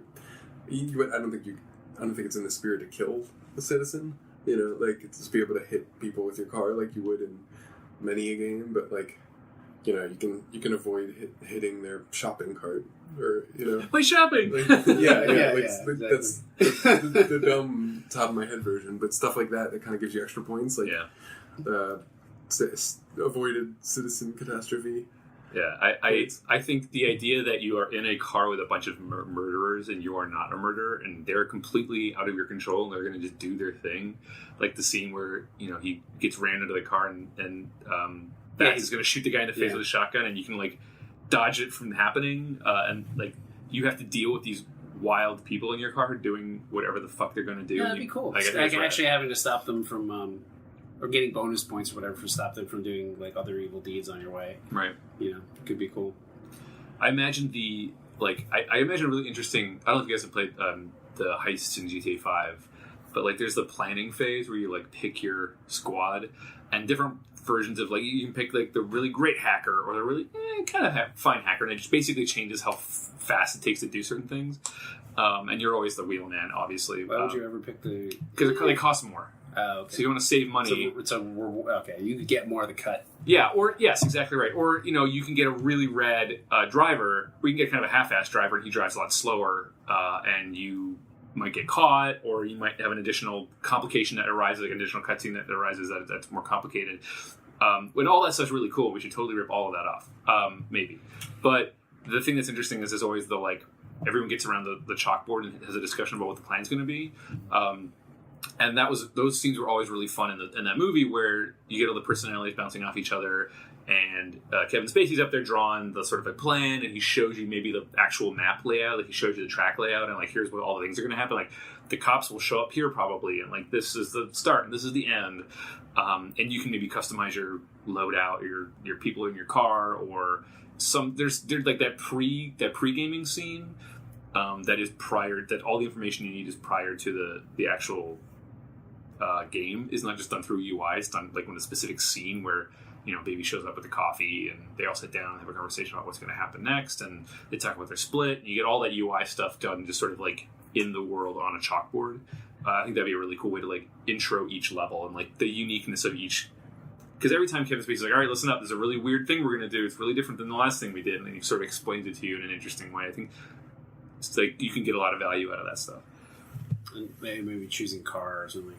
don't think it's in the spirit to kill the citizen. You know, like just be able to hit people with your car like you would in many a game, but like, you know, you can avoid hitting their shopping cart, or, you know, my shopping. Like, yeah. Exactly. That's the dumb top of my head version, but stuff like that kind of gives you extra points. Like, avoided citizen catastrophe. Yeah, I think the idea that you are in a car with a bunch of murderers and you are not a murderer and they're completely out of your control and they're going to just do their thing, like the scene where, you know, he gets rammed into the car and he's going to shoot the guy in the face with a shotgun, and you can like dodge it from happening, and like you have to deal with these wild people in your car doing whatever the fuck they're going to do. Yeah, that'd be cool. Like actually having to stop them from. Or getting bonus points or whatever to stop them from doing like other evil deeds on your way. Right. You know, could be cool. I imagine I imagine a really interesting. I don't know if you guys have played the heists in GTA 5, but like there's the planning phase where you like pick your squad, and different versions of like you can pick like the really great hacker or the really kind of fine hacker, and it just basically changes how fast it takes to do certain things. And you're always the wheelman, obviously. Why would you ever pick the? Because it costs more. Okay. So you want to save money. Okay, you could get more of the cut. Yeah, or yes, exactly right. Or, you know, you can get a really rad driver, or you can get kind of a half-assed driver and he drives a lot slower, and you might get caught, or you might have an additional complication that arises, like an additional cutscene that arises that's more complicated. When all that stuff's really cool, we should totally rip all of that off. Maybe. But the thing that's interesting is there's always the like everyone gets around the chalkboard and has a discussion about what the plan's going to be. And those scenes were always really fun in that movie where you get all the personalities bouncing off each other, and Kevin Spacey's up there drawing the sort of a plan, and he shows you maybe the actual map layout, like he shows you the track layout, and like here's what all the things are going to happen. Like the cops will show up here probably, and like this is the start and this is the end, and you can maybe customize your loadout, your people in your car, or there's like that pre-gaming scene that is prior, that all the information you need is prior to the actual game. Is not just done through UI. It's done like when a specific scene where baby shows up with the coffee and they all sit down and have a conversation about what's going to happen next, and they talk about their split. And you get all that UI stuff done just sort of like in the world on a chalkboard. I think that'd be a really cool way to like intro each level and like the uniqueness of each. Because every time Kevin Spacey's like, all right, listen up, there's a really weird thing we're going to do. It's really different than the last thing we did. And then he sort of explains it to you in an interesting way. I think it's like you can get a lot of value out of that stuff. And maybe choosing car or something.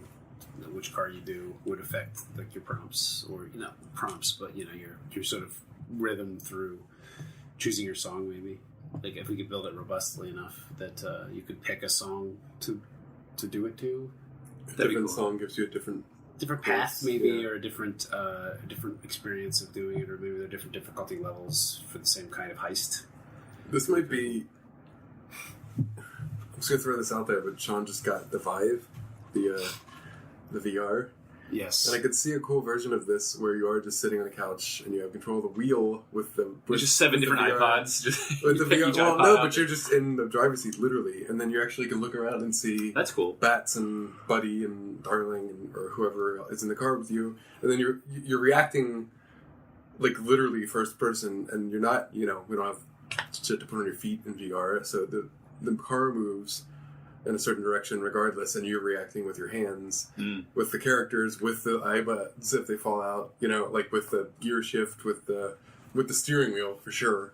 Which car you do would affect like your prompts, or not prompts, but your sort of rhythm through choosing your song. Maybe like if we could build it robustly enough that you could pick a song to do it to. A different song gives you a different path, maybe, or a different experience of doing it, or maybe there are different difficulty levels for the same kind of heist. This might be. I'm just gonna throw this out there, but Sean just got the Vive, the VR. Yes. And I could see a cool version of this where you are just sitting on a couch and you have control of the wheel with the... There's just 7 different iPods. With the VR. Well, no, but you're just in the driver's seat, literally. And then you actually can look around and see... That's cool. Bats and Buddy and Darling or whoever is in the car with you. And then you're reacting like literally first person, and you're not, we don't have shit to put on your feet in VR. So the car moves in a certain direction regardless, and you're reacting with your hands, with the characters, with the iPads if they fall out, like with the gear shift, with the steering wheel for sure.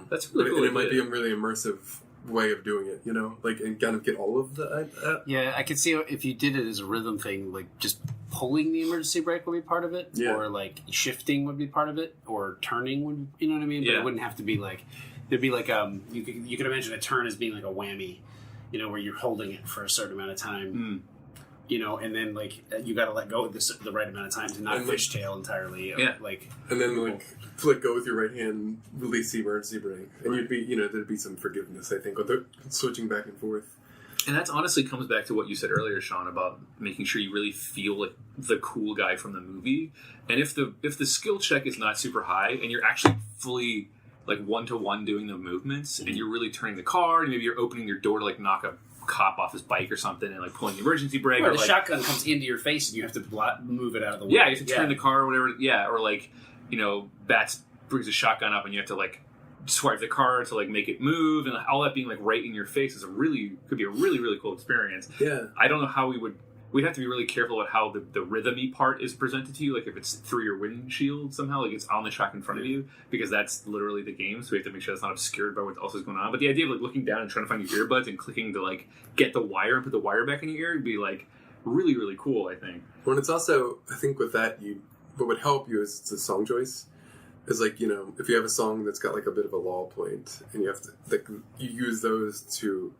That's really cool. And it might be a really immersive way of doing it, like, and kind of get all of the... Yeah, I could see if you did it as a rhythm thing, like just pulling the emergency brake would be part of it, or like shifting would be part of it, or turning would, you know what I mean? But it wouldn't have to be like, there'd be like, you could imagine a turn as being like a whammy, where you're holding it for a certain amount of time, and then like you got to let go of the right amount of time to not fishtail entirely. Like, and then like flick go with your right hand, release the emergency brake, and you'd be, there'd be some forgiveness, I think, with the switching back and forth. And that honestly comes back to what you said earlier, Sean, about making sure you really feel like the cool guy from the movie. And if the skill check is not super high, and you're actually fully like one-to-one doing the movements, and you're really turning the car, and maybe you're opening your door to like knock a cop off his bike or something, and like pulling the emergency brake, or the shotgun comes into your face and you have to move it out of the way. Yeah, you have to turn the car or whatever. Yeah, or like Bats brings a shotgun up and you have to like swipe the car to like make it move, and all that being like right in your face could be a really, really cool experience. Yeah, I don't know how we'd have to be really careful about how the rhythm-y part is presented to you, like if it's through your windshield somehow, like it's on the track in front of you, because that's literally the game, so we have to make sure that's not obscured by what else is going on. But the idea of like looking down and trying to find your earbuds and clicking to like get the wire and put the wire back in your ear would be like really, really cool, I think. Well, it's also, I think with that, what would help you is the song choice. Is like, if you have a song that's got like a bit of a lull point, and you have to, like, you use those to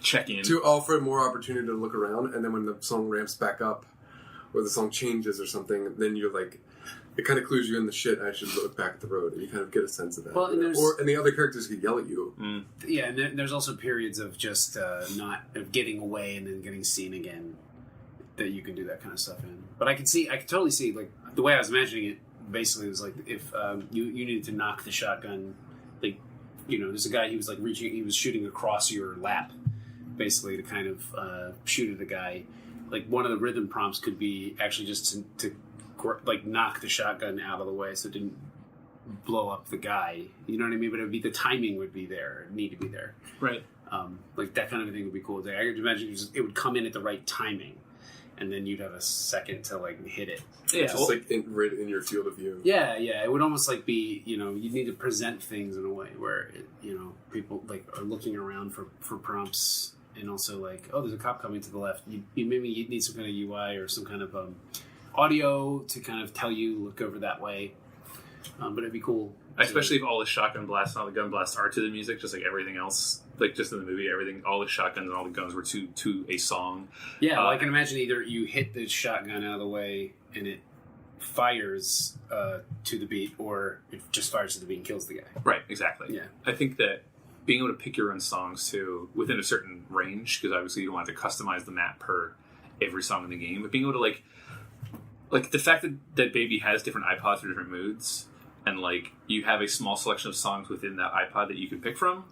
check in, to offer more opportunity to look around, and then when the song ramps back up or the song changes or something, then you're like, it kind of clues you in the shit. I should look back at the road, and you kind of get a sense of that. Well, and and the other characters could yell at you. Yeah, and there's also periods of just of getting away and then getting seen again that you can do that kind of stuff in. But I could totally see, like, the way I was imagining it basically was like if you needed to knock the shotgun, like, there's a guy, he was shooting across your lap basically to kind of shoot at a guy. Like, one of the rhythm prompts could be actually just to like knock the shotgun out of the way so it didn't blow up the guy. You know what I mean? But it would be, the timing would be there, it'd need to be there. Right. Like that kind of thing would be cool. I could imagine it would come in at the right timing, and then you'd have a second to like hit it. Yeah, just like right in your field of view. Yeah. It would almost like be, you need to present things in a way where people like are looking around for prompts, and also like, oh, there's a cop coming to the left. Maybe you need some kind of UI or some kind of audio to kind of tell you look over that way. But it'd be cool. Especially if all the shotgun blasts and all the gun blasts are to the music, just like everything else. Like, just in the movie, all the shotguns and all the guns were to a song. Yeah, well, I can imagine either you hit the shotgun out of the way and it fires to the beat, or it just fires to the beat and kills the guy. Right, exactly. Yeah. I think that being able to pick your own songs, too, within a certain range, because obviously you don't have to customize the map per every song in the game, but being able to, like the fact that Baby has different iPods for different moods, and, like, you have a small selection of songs within that iPod that you can pick from,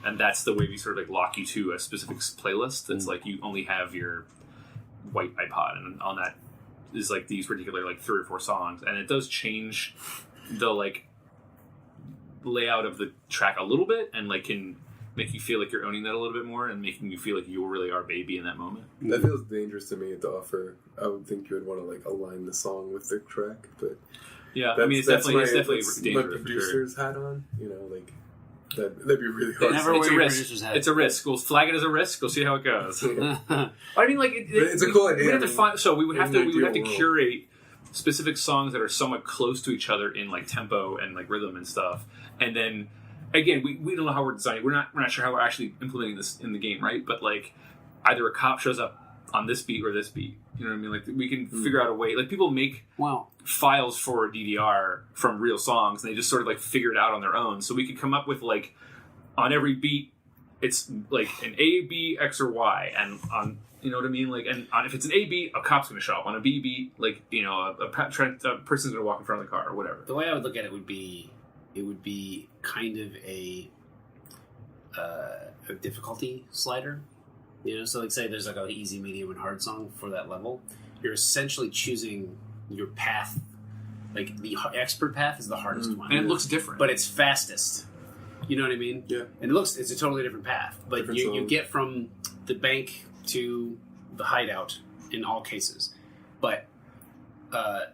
and that's the way we sort of, like, lock you to a specific playlist. That's like, you only have your white iPod, and on that is, like, these particular, like, 3 or 4 songs, and it does change the, like, layout of the track a little bit, and, like, can make you feel like you're owning that a little bit more, and making you feel like you really are Baby in that moment. That feels dangerous to me to offer. I would think you would want to, like, align the song with the track, but... Yeah, I mean, it's definitely dangerous. My producer's hat on, you know, like that'd be really hard. Never wear risk. It's a risk. We'll flag it as a risk. We'll see how it goes. I mean, like, it's a cool idea. We have to find. So we would have to curate specific songs that are somewhat close to each other in, like, tempo and, like, rhythm and stuff. And then again, we don't know how we're designing. We're not sure how we're actually implementing this in the game, right? But, like, either a cop shows up on this beat or this beat. You know what I mean? Like, we can figure out a way. Like, people make files for DDR from real songs, and they just sort of, like, figure it out on their own. So we could come up with, like, on every beat, it's like an A, B, X, or Y, and on, you know what I mean? Like, and if it's an A beat, a cop's going to show up. On a B beat, like, you know, a person's going to walk in front of the car or whatever. The way I would look at it would be kind of a difficulty slider. You know, so like, say there's like an easy, medium, and hard song for that level. You're essentially choosing your path. Like, the expert path is the hardest one, and it looks different, but it's fastest. You know what I mean? Yeah. And it's a totally different path, but you get from the bank to the hideout in all cases. But the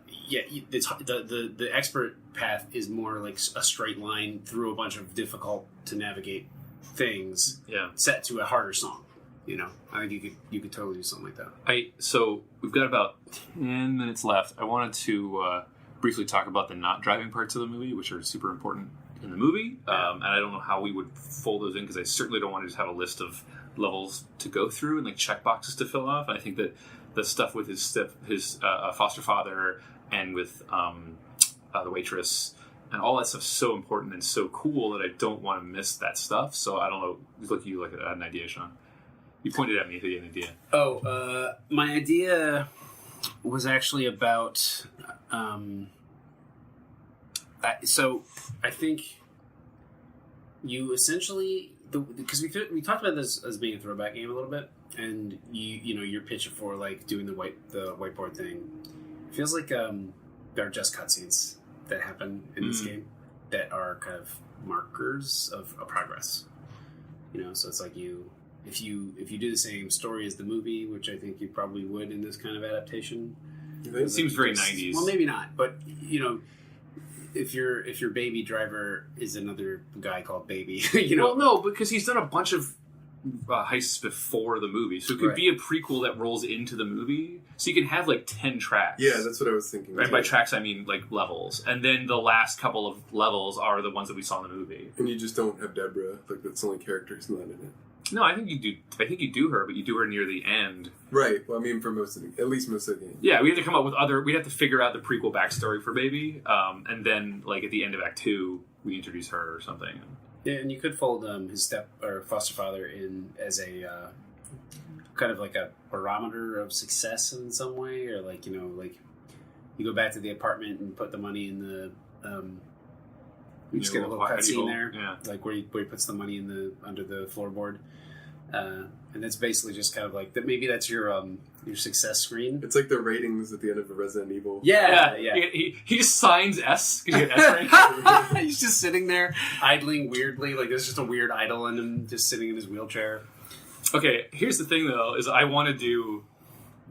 expert path is more like a straight line through a bunch of difficult to navigate things. Yeah. Set to a harder song. You know, I think you could totally do something like that. So we've got about 10 minutes left. I wanted to briefly talk about the not driving parts of the movie, which are super important in the movie. And I don't know how we would fold those in, because I certainly don't want to just have a list of levels to go through and, like, check boxes to fill off. And I think that the stuff with his foster father and with the waitress and all that stuff's so important and so cool that I don't want to miss that stuff. So I don't know. Look, you had an idea, Sean. You pointed at me if you had an idea. My idea was actually about... so I think you essentially... Because we talked about this as being a throwback game a little bit, and you know your pitch for, like, doing the whiteboard thing. It feels like there are just cutscenes that happen in this game that are kind of markers of a progress. You know, so it's like if you do the same story as the movie, which I think you probably would in this kind of adaptation. It seems very 90s. Well, maybe not, but, you know, if your Baby driver is another guy called Baby, you know. Well, no, because he's done a bunch of heists before the movie, so it could be a prequel that rolls into the movie. So you can have, like, 10 tracks. Yeah, that's what I was thinking. Right, by tracks I mean, like, levels, and then the last couple of levels are the ones that we saw in the movie. And you just don't have Deborah. Like, that's the only character who's not in it. No, I think you do. I think you do her, but you do her near the end. Right. Well, I mean, for at least most of the game. Yeah, we have to come up with we have to figure out the prequel backstory for Baby, and then, like, at the end of Act 2, we introduce her or something. Yeah, and you could fold his foster father in as a kind of like a barometer of success in some way, or, like, you know, like, you go back to the apartment and put the money in the. We just get a little cutscene there, like where he puts the money under the floorboard, and it's basically just kind of like that. Maybe that's your success screen. It's like the ratings at the end of a Resident Evil. Yeah. He just signs S because you get S rank. He's just sitting there idling weirdly, like there's just a weird idol in him, just sitting in his wheelchair. Okay, here's the thing though: is I want to do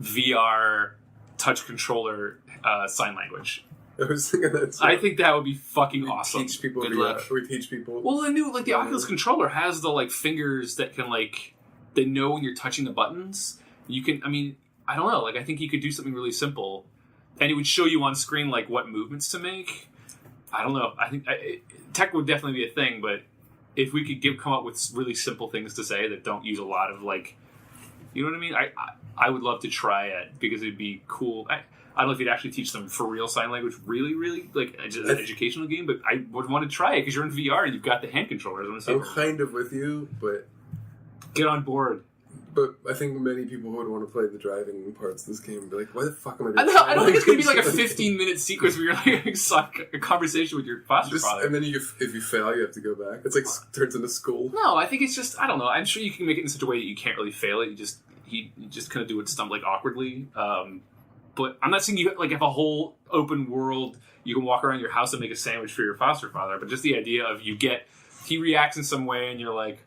VR touch controller sign language. I was thinking that too. I think that would be fucking awesome. Teach people. Good luck. We teach people. Well, the Oculus controller has the, like, fingers that can, like, they know when you're touching the buttons. You can. I mean, I don't know. Like, I think you could do something really simple, and it would show you on screen, like, what movements to make. I don't know. I think tech would definitely be a thing, but if we could come up with really simple things to say that don't use a lot of like, you know what I mean? I would love to try it because it'd be cool. I don't know if you'd actually teach them for real sign language, really, really like as an educational game, but I would want to try it because you're in VR and you've got the hand controllers. I'm kind of with you, but get on board. But I think many people would want to play the driving parts of this game and be like, why the fuck am I doing I don't think it's going to be like a 15-minute sequence where you're like a conversation with your foster father. And then if you fail, you have to go back. It's like turns into school. No, I think it's just, I don't know. I'm sure you can make it in such a way that you can't really fail it. You just kind of do it stumbling awkwardly. But I'm not saying you like have a whole open world, you can walk around your house and make a sandwich for your foster father, but just the idea of he reacts in some way and you're like,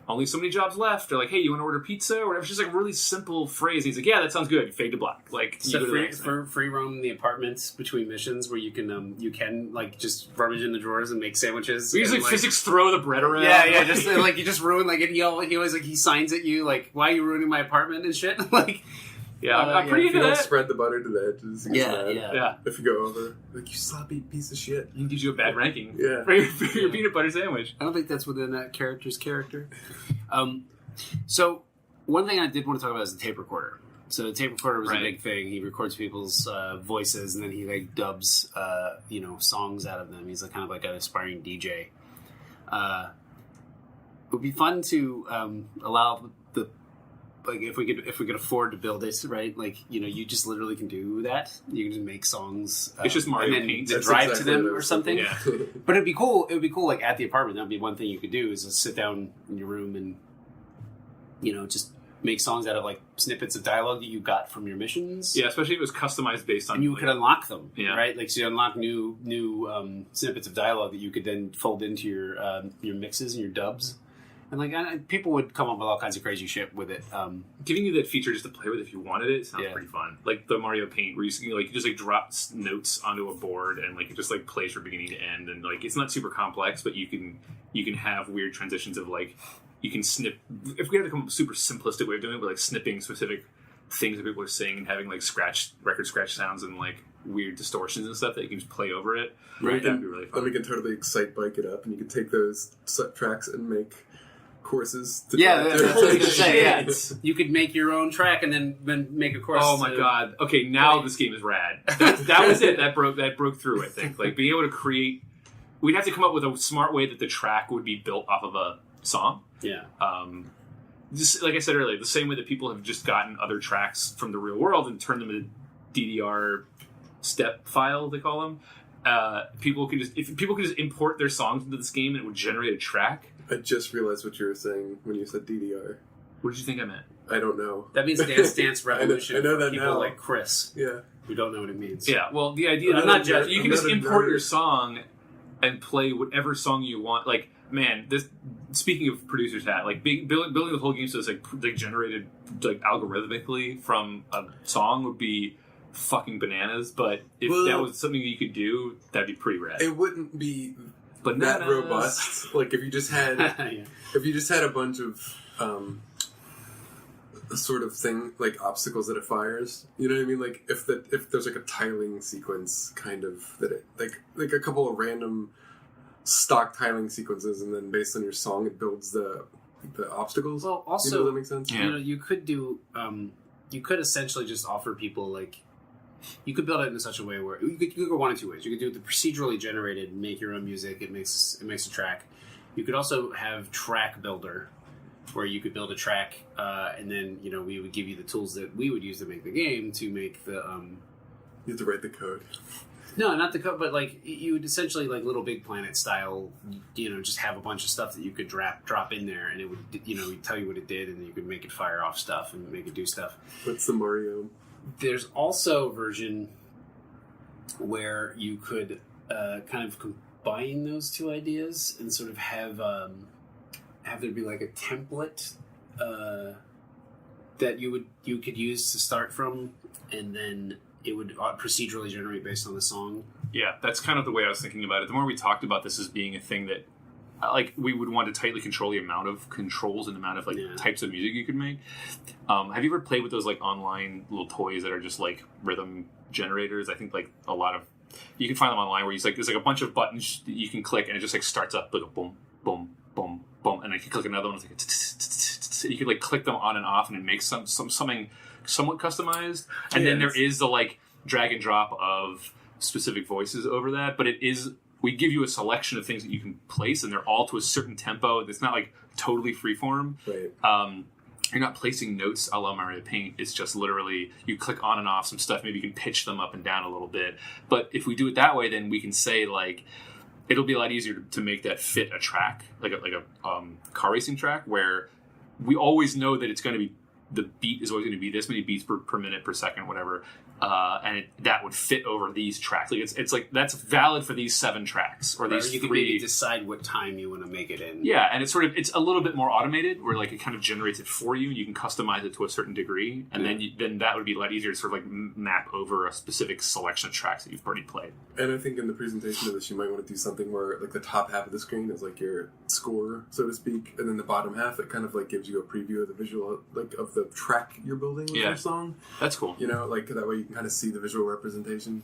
only so many jobs left, or like, hey, you want to order pizza, or whatever. It's just like a really simple phrase. He's like, yeah, that sounds good. Fade to black. Like, so free roam in the apartments between missions where you can like just rummage in the drawers and make sandwiches. We usually physics throw the bread around. Yeah, just like you just ruin like he always like he signs at you like, why are you ruining my apartment and shit? Like. Yeah, I'm pretty into that. If you don't that. spread the butter to the edges, yeah. If you go over, like, you sloppy piece of shit. He gives you a bad ranking. Yeah. For your peanut butter sandwich. I don't think that's within that character's character. So, one thing I did want to talk about is the tape recorder. So, the tape recorder was a big thing. He records people's voices, and then he like dubs, songs out of them. He's like kind of like an aspiring DJ. It would be fun to allow like if we could afford to build it, right? Like, you just literally can do that. You can just make songs. It's just Mario and then Paint. drive to them or something. Yeah. But it'd be cool. It would be cool. Like at the apartment, that'd be one thing you could do is just sit down in your room and just make songs out of like snippets of dialogue that you got from your missions. Yeah, especially if it was customized based on. And you could unlock them. Yeah. Right. Like so you unlock new snippets of dialogue that you could then fold into your mixes and your dubs. And like people would come up with all kinds of crazy shit with it. Giving you that feature just to play with if you wanted it sounds pretty fun. Like the Mario Paint, where you just like drop notes onto a board and like it just like plays from beginning to end, and like it's not super complex, but you can have weird transitions of like you can snip. If we had to come up with a super simplistic way of doing it, but like snipping specific things that people are saying and having like record scratch sounds and like weird distortions and stuff that you can just play over it. Right. That'd be really fun. And we can totally excite bike it up, and you can take those tracks and make courses to that's what I was going to say. Yeah. Shit. You could make your own track and then make a course. Oh my god! Okay, now this game is rad. That was it. That broke through. I think like being able to create. We'd have to come up with a smart way that the track would be built off of a song. Yeah. Just like I said earlier, the same way that people have just gotten other tracks from the real world and turned them into DDR step file, they call them. People can just import their songs into this game and it would generate a track. I just realized what you were saying when you said DDR. What did you think I meant? I don't know. That means Dance Dance Revolution. I know that people now. like Chris. Yeah. Who don't know what it means. Yeah, well, the idea I'm not judging. you can just import your song and play whatever song you want. Like, man, this. Speaking of producer's hat, like building the whole game so it's like generated like algorithmically from a song would be fucking bananas. But if that was something that you could do, that'd be pretty rad. It wouldn't be bananas. that robust. Like if you just had a bunch of sort of thing like obstacles that it fires. You know what I mean? Like if there's like a tiling sequence kind of that it like a couple of random stock tiling sequences, and then based on your song it builds the obstacles. Well, also, you know, that makes sense. Yeah. You could do you could essentially just offer people like you could build it in such a way where you could go one of two ways. You could do the procedurally generated, make your own music. It makes a track. You could also have track builder, where you could build a track, and then we would give you the tools that we would use to make the game to make the. You have to write the code. No, not the code, but like you would essentially like Little Big Planet style. Just have a bunch of stuff that you could drop in there, and it would tell you what it did, and then you could make it fire off stuff and make it do stuff. What's the Mario? There's also a version where you could kind of combine those two ideas and sort of have there be like a template that you could use to start from, and then it would procedurally generate based on the song. Yeah, that's kind of the way I was thinking about it. The more we talked about this as being a thing that like we would want to tightly control the amount of controls and the amount of types of music you could make. Have you ever played with those like online little toys that are just like rhythm generators? I think like a lot of You can find them online where there's like a bunch of buttons that you can click, and it just like starts up like a boom, boom, boom, boom, and then you click another one, it's like you can like click them on and off, and it makes something somewhat customized. And then there is the like drag and drop of specific voices over that, but we give you a selection of things that you can place, and they're all to a certain tempo. It's not like totally freeform. Right. You're not placing notes a la Mario Paint. It's just literally you click on and off some stuff. Maybe you can pitch them up and down a little bit. But if we do it that way, then we can say like it'll be a lot easier to make that fit a track, like a car racing track, where we always know that it's going to be the beat is always going to be this many beats per minute per second, whatever. And that would fit over these tracks. Like it's like that's valid for these 7 tracks or these you 3. Can maybe decide what time you want to make it in. Yeah, and it's a little bit more automated, where like it kind of generates it for you, and you can customize it to a certain degree, and then that would be a lot easier to sort of like map over a specific selection of tracks that you've already played. And I think in the presentation of this, you might want to do something where like the top half of the screen is like your score, so to speak, and then the bottom half it kind of like gives you a preview of the visual like of the track you're building with your song. That's cool. You know, like that way you can kind of see the visual representation.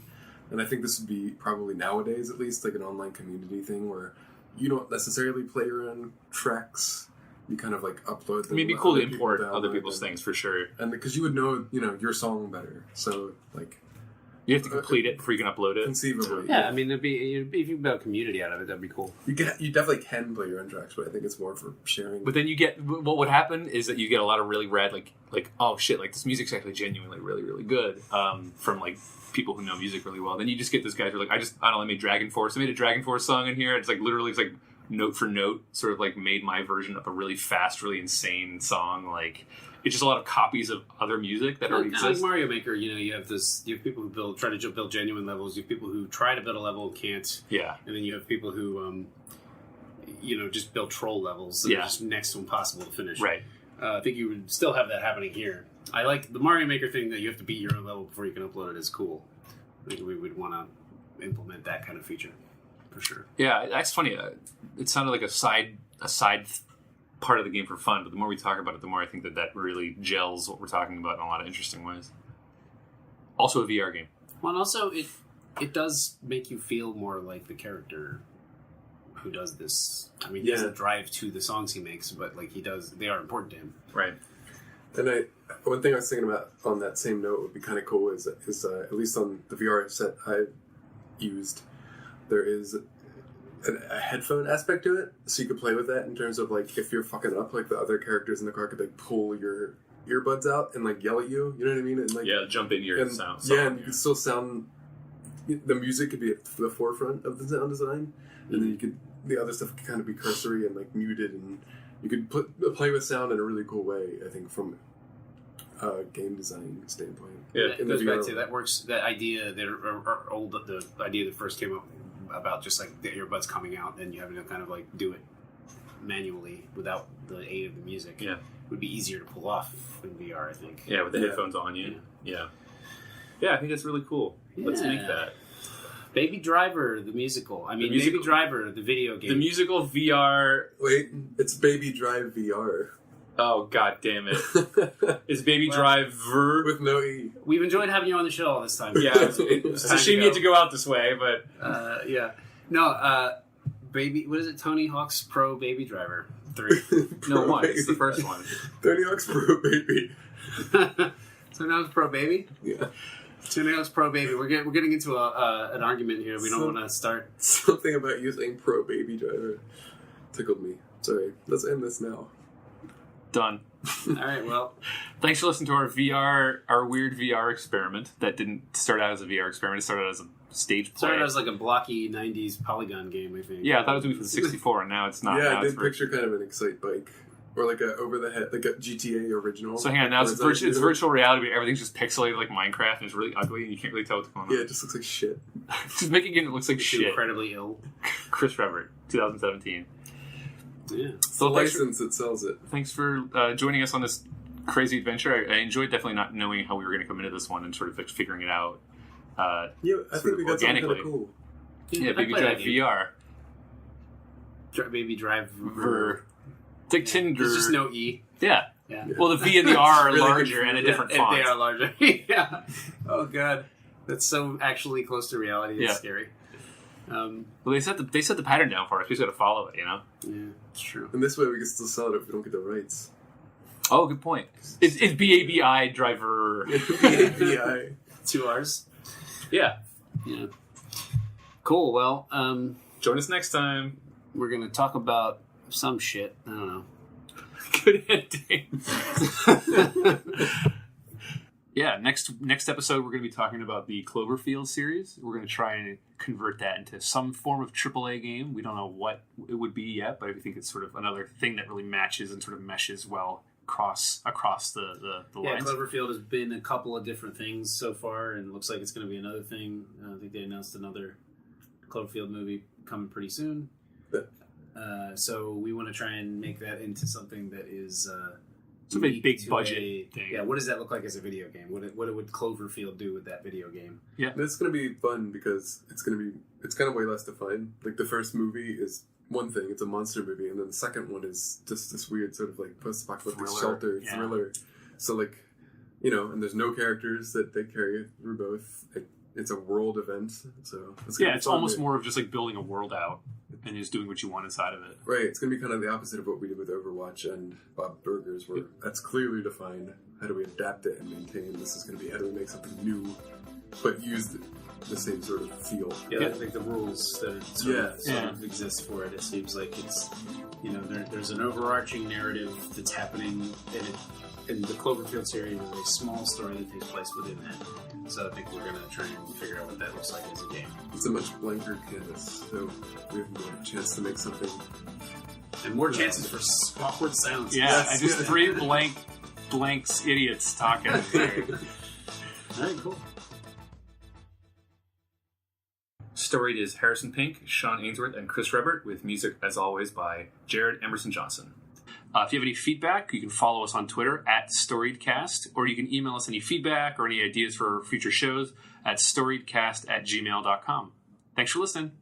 And I think this would be probably nowadays at least like an online community thing where you don't necessarily play your own tracks. You kind of like upload them. I mean, it'd be cool to import other people's things for sure. And because you would know, your song better. So like you have to complete it before you can upload it. Conceivably. Yeah, I mean, if you build a community out of it, that'd be cool. You definitely can play your own tracks, but I think it's more for sharing. But then what would happen is that you get a lot of really rad, like oh shit, like this music's actually genuinely really, really good from like people who know music really well. Then you just get those guys who are like, I don't know, I made Dragon Force. I made a Dragon Force song in here. It's like literally, it's like note for note, sort of like made my version of a really fast, really insane song. Like it's just a lot of copies of other music that already exist. Like Mario Maker, you have people who try to build genuine levels. You have people who try to build a level and can't. Yeah. And then you have people who, just build troll levels that are just next to impossible to finish. Right. I think you would still have that happening here. I like the Mario Maker thing that you have to beat your own level before you can upload it is cool. I think we would want to implement that kind of feature for sure. Yeah, that's funny. It sounded like a side part of the game for fun, but the more we talk about it, the more I think that really gels what we're talking about in a lot of interesting ways. Also a VR game. Well, and also it does make you feel more like the character who does this. I mean, he doesn't drive to the songs he makes, but like he does, they are important to him. Right. And one thing I was thinking about on that same note would be kind of cool is at least on the VR set I used, there is a headphone aspect to it, so you could play with that in terms of like if you're fucking up, like the other characters in the car could like pull your earbuds out and like yell at you. You know what I mean? And like jump in your sound. And you could still sound. The music could be at the forefront of the sound design, and then the other stuff could kind of be cursory and like muted, and you could play with sound in a really cool way. I think from a game design standpoint. Yeah, it goes back to that works. That idea that the idea that first came up about just like the earbuds coming out and you having to kind of like do it manually without the aid of the music. Yeah, would be easier to pull off in VR. I think. Yeah, with the headphones on you. Yeah. I think that's really cool. Yeah. Let's make that. Baby Driver, the musical. I mean, Baby Driver, the video game. The musical VR. Wait, it's Baby Drive VR. Oh, god damn it. It's Baby Driver. With no E. We've enjoyed having you on the show all this time. Yeah, it's a shame you had to go out this way, but... yeah. No, Baby... What is it? Tony Hawk's Pro Baby Driver 3. No, 1. It's the first one. Tony Hawk's Pro Baby. Tony Hawk's Pro Baby? Yeah. Tony Hawk's Pro Baby. We're getting into an argument here. We don't want to start. Something about you saying Pro Baby Driver tickled me. Sorry. Let's end this now. Done. All right, well. Thanks for listening to our weird VR experiment that didn't start out as a VR experiment. It started out as a stage play. Started out as like a blocky 90s polygon game, I think. Yeah, I thought it was going to be for the 64, and now it's not. Yeah, I did picture kind of an Excite bike. Or like a over-the-head, like a GTA original. So hang on, now it's virtual reality, but everything's just pixelated like Minecraft, and it's really ugly, and you can't really tell what's going on. Yeah, it just looks like shit. Just making it look like shit. Incredibly ill. Chris Rebbert, 2017. Yeah. It's the license that sells it. Thanks for joining us on this crazy adventure. I enjoyed definitely not knowing how we were going to come into this one and sort of figuring it out. I think we got something kind of cool. Yeah, Baby Drive VR. Baby Drive It's like Tinder. There's just no E. Yeah. Well, the V and the R are really larger and a different font. They are larger. Yeah. Oh, God. That's so actually close to reality. It's scary. Well, they set the pattern down for us. We just got to follow it, Yeah, it's true. And this way we can still sell it if we don't get the rights. Oh, good point. Is BABI driver... BABI. 2 R's? Yeah. Yeah. Cool, well, join us next time. we're going to talk about some shit. I don't know. Good ending. Yeah, next episode we're going to be talking about the Cloverfield series. We're going to try and convert that into some form of AAA game. We don't know what it would be yet, but I think it's sort of another thing that really matches and sort of meshes well across the lines. Cloverfield has been a couple of different things so far, and it looks like it's going to be another thing. I think they announced another Cloverfield movie coming pretty soon. So we want to try and make that into something that is... sort of a big budget thing. Yeah, what does that look like as a video game? What would Cloverfield do with that video game? Yeah, it's going to be fun because it's kind of way less defined. Like the first movie is one thing; it's a monster movie, and then the second one is just this weird sort of like post-apocalyptic shelter thriller. So like, and there's no characters that they carry through both. It's a world event, so it's almost more of just like building a world out and just doing what you want inside of it. Right, it's going to be kind of the opposite of what we did with Overwatch and Bob Burgers, where that's clearly defined. How do we adapt it and maintain? This is going to be how do we make something new, but use the same sort of feel. Yeah, I think the rules that sort of exist for it. It seems like it's there's an overarching narrative that's happening in the Cloverfield series. Is a small story that takes place within that. So I think we're going to try and figure out what that looks like as a game. It's a much blanker canvas, so we have more chance to make something. And more chances for awkward silence. Yeah, and just 3 blanks idiots talking. All right, cool. Storied is Harrison Pink, Sean Ainsworth, and Chris Rebbert, with music, as always, by Jared Emerson Johnson. If you have any feedback, you can follow us on Twitter at storiedcast, or you can email us any feedback or any ideas for future shows at storiedcast@gmail.com. Thanks for listening.